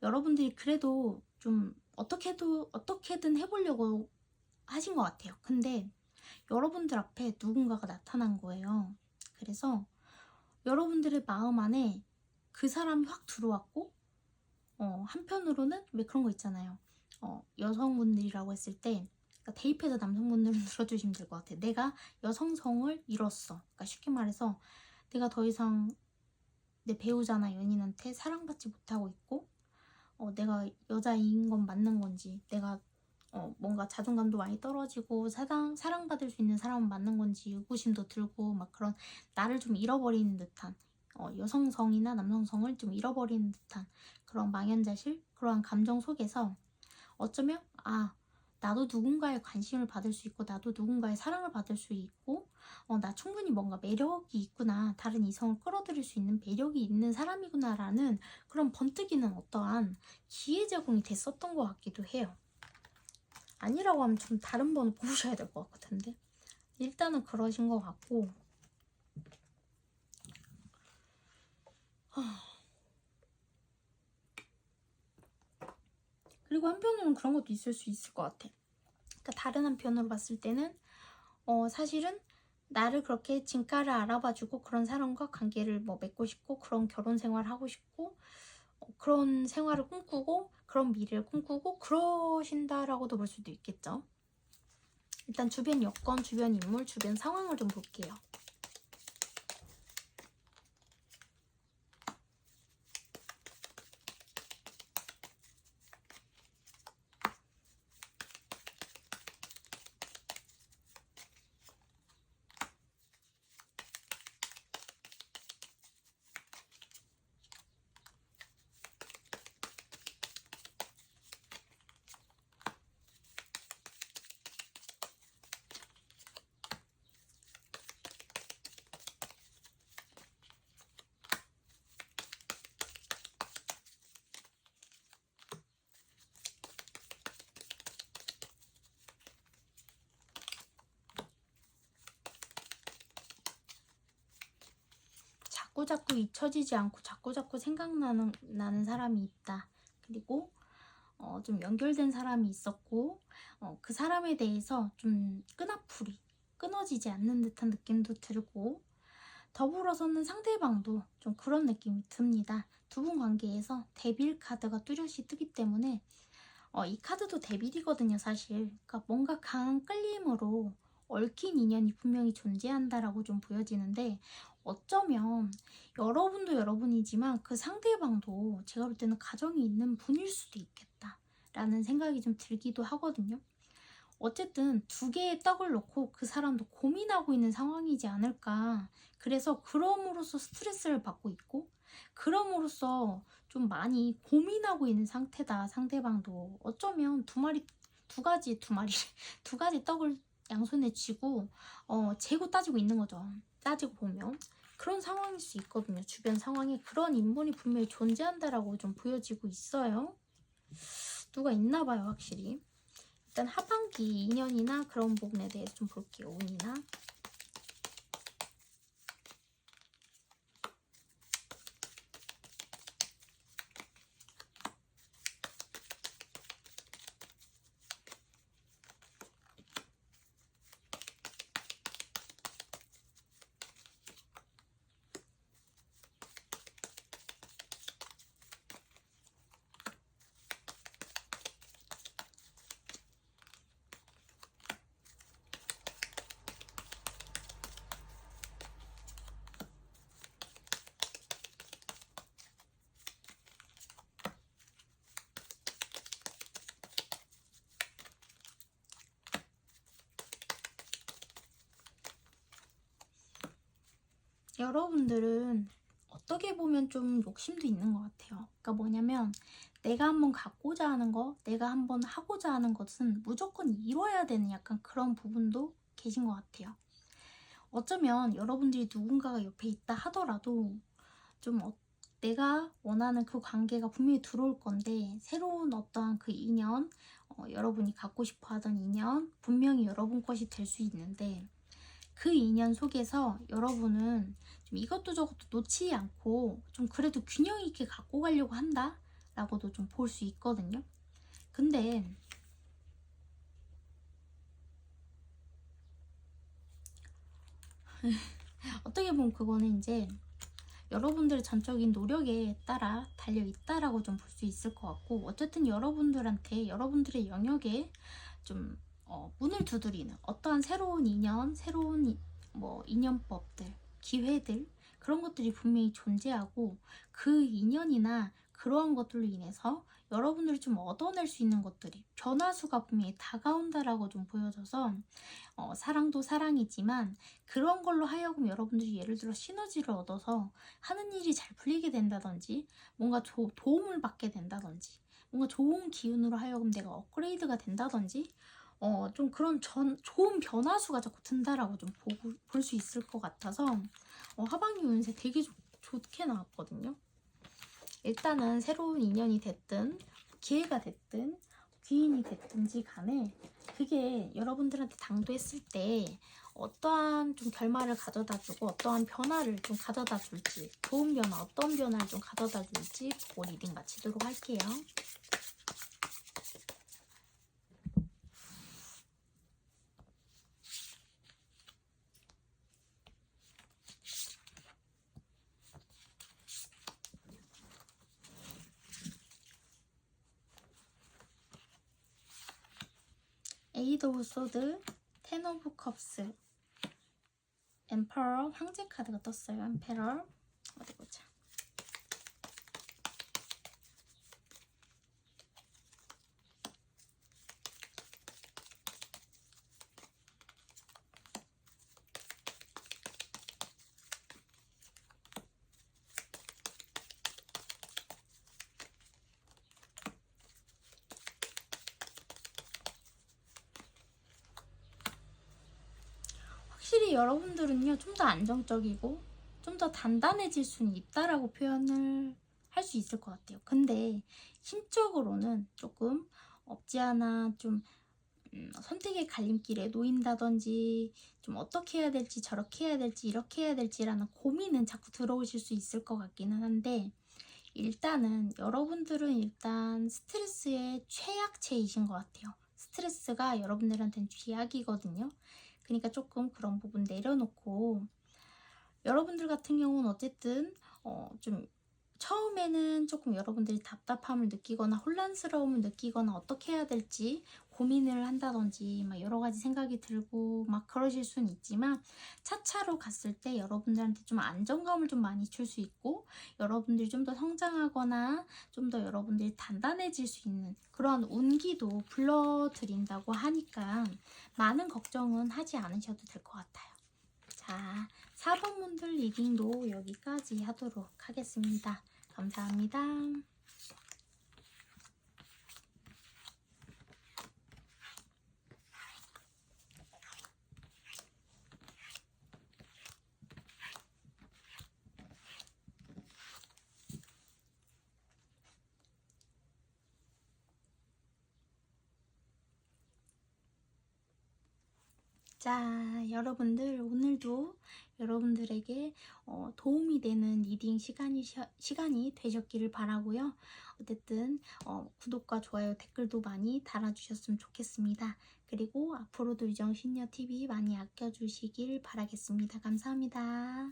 여러분들이 그래도 좀 어떻게든 해보려고 하신 것 같아요. 근데 여러분들 앞에 누군가가 나타난 거예요. 그래서 여러분들의 마음 안에 그 사람이 확 들어왔고, 한편으로는 왜 그런 거 있잖아요. 여성분들이라고 했을 때, 그러니까 대입해서 남성분들은 들어주시면 될 것 같아요. 내가 여성성을 잃었어. 그러니까 쉽게 말해서 내가 더 이상 내 배우자나 연인한테 사랑받지 못하고 있고, 내가 여자인 건 맞는 건지, 내가 뭔가 자존감도 많이 떨어지고 사랑받을 수 있는 사람은 맞는 건지 의구심도 들고 막 그런 나를 좀 잃어버리는 듯한 여성성이나 남성성을 좀 잃어버리는 듯한 그런 망연자실, 그러한 감정 속에서 어쩌면 나도 누군가의 관심을 받을 수 있고 나도 누군가의 사랑을 받을 수 있고 나 충분히 뭔가 매력이 있구나, 다른 이성을 끌어들일 수 있는 매력이 있는 사람이구나 라는 그런 번뜩이는 어떠한 기회 제공이 됐었던 것 같기도 해요. 아니라고 하면 좀 다른 번호 뽑으셔야 될 것 같은데 일단은 그러신 것 같고, 그리고 한편으로는 그런 것도 있을 수 있을 것 같아. 그러니까 다른 한편으로 봤을 때는 사실은 나를 그렇게 진가를 알아봐주고 그런 사람과 관계를 맺고 싶고 그런 결혼 생활을 하고 싶고 그런 생활을 꿈꾸고 그런 미래를 꿈꾸고 그러신다라고도 볼 수도 있겠죠. 일단 주변 여건, 주변 인물, 주변 상황을 좀 볼게요. 자꾸 잊혀지지 않고 자꾸 생각나는 사람이 있다. 그리고 좀 연결된 사람이 있었고 그 사람에 대해서 좀 끊어지지 않는 듯한 느낌도 들고, 더불어서는 상대방도 좀 그런 느낌이 듭니다. 두 분 관계에서 데빌 카드가 뚜렷이 뜨기 때문에 이 카드도 데빌이거든요, 사실. 그러니까 뭔가 강한 끌림으로 얽힌 인연이 분명히 존재한다라고 좀 보여지는데, 어쩌면 여러분도 여러분이지만 그 상대방도 제가 볼 때는 가정이 있는 분일 수도 있겠다 라는 생각이 좀 들기도 하거든요. 어쨌든 두 개의 떡을 놓고 그 사람도 고민하고 있는 상황이지 않을까. 그래서 그럼으로써 스트레스를 받고 있고 그럼으로써 좀 많이 고민하고 있는 상태다. 상대방도 어쩌면 두 가지 떡을 양손에 쥐고 재고 따지고 있는 거죠. 따지고 보면 그런 상황일 수 있거든요. 주변 상황에 그런 인물이 분명히 존재한다라고 좀 보여지고 있어요. 누가 있나 봐요, 확실히. 일단 하반기 인연이나 그런 부분에 대해서 좀 볼게요. 운이나. 여러분들은 어떻게 보면 좀 욕심도 있는 것 같아요. 그러니까 뭐냐면 내가 한번 갖고자 하는 거, 내가 한번 하고자 하는 것은 무조건 이뤄야 되는 약간 그런 부분도 계신 것 같아요. 어쩌면 여러분들이 누군가가 옆에 있다 하더라도 좀 내가 원하는 그 관계가 분명히 들어올 건데, 새로운 어떠한 그 인연, 여러분이 갖고 싶어 하던 인연 분명히 여러분 것이 될 수 있는데, 그 인연 속에서 여러분은 좀 이것도 저것도 놓치지 않고 좀 그래도 균형 있게 갖고 가려고 한다 라고도 좀 볼 수 있거든요. 근데 어떻게 보면 그거는 이제 여러분들의 전적인 노력에 따라 달려있다라고 좀 볼 수 있을 것 같고, 어쨌든 여러분들한테 여러분들의 영역에 좀 문을 두드리는 어떠한 새로운 인연, 새로운 뭐 인연법들, 기회들, 그런 것들이 분명히 존재하고, 그 인연이나 그러한 것들로 인해서 여러분들이 좀 얻어낼 수 있는 것들이, 변화수가 분명히 다가온다라고 좀 보여져서, 사랑도 사랑이지만 그런 걸로 하여금 여러분들이 예를 들어 시너지를 얻어서 하는 일이 잘 풀리게 된다든지, 뭔가 도움을 받게 된다든지, 뭔가 좋은 기운으로 하여금 내가 업그레이드가 된다든지, 좀 그런 좋은 변화수가 자꾸 든다라고 좀 볼 수 있을 것 같아서, 하반기 운세 되게 좋게 나왔거든요. 일단은 새로운 인연이 됐든 기회가 됐든 귀인이 됐든지 간에, 그게 여러분들한테 당도했을 때 어떠한 좀 결말을 가져다 주고 어떠한 변화를 좀 가져다 줄지, 좋은 변화, 어떤 변화를 좀 가져다 줄지 보고 리딩 마치도록 할게요. 에이드 오브 소드, 텐 오브 컵스, 엠퍼러, 황제 카드가 떴어요. 엠페러. 어디 보자. 확실히 여러분들은요, 좀 더 안정적이고 좀 더 단단해질 수는 있다라고 표현을 할 수 있을 것 같아요. 근데 심적으로는 조금 없지 않아 좀 선택의 갈림길에 놓인다든지, 좀 어떻게 해야 될지, 저렇게 해야 될지, 이렇게 해야 될지라는 고민은 자꾸 들어오실 수 있을 것 같기는 한데, 일단은 여러분들은 일단 스트레스의 최약체이신 것 같아요. 스트레스가 여러분들한테는 쥐약이거든요. 그러니까 조금 그런 부분 내려놓고, 여러분들 같은 경우는 어쨌든 좀 처음에는 조금 여러분들이 답답함을 느끼거나 혼란스러움을 느끼거나 어떻게 해야 될지 고민을 한다든지 막 여러 가지 생각이 들고 막 그러실 수는 있지만, 차차로 갔을 때 여러분들한테 좀 안정감을 좀 많이 줄 수 있고, 여러분들이 좀 더 성장하거나 좀 더 여러분들이 단단해질 수 있는 그런 운기도 불러드린다고 하니까 많은 걱정은 하지 않으셔도 될 것 같아요. 자, 4번 분들 리딩도 여기까지 하도록 하겠습니다. 감사합니다. 자, 여러분들 오늘도 여러분들에게 도움이 되는 리딩 시간이 되셨기를 바라고요. 어쨌든 구독과 좋아요, 댓글도 많이 달아주셨으면 좋겠습니다. 그리고 앞으로도 유정신녀TV 많이 아껴주시길 바라겠습니다. 감사합니다.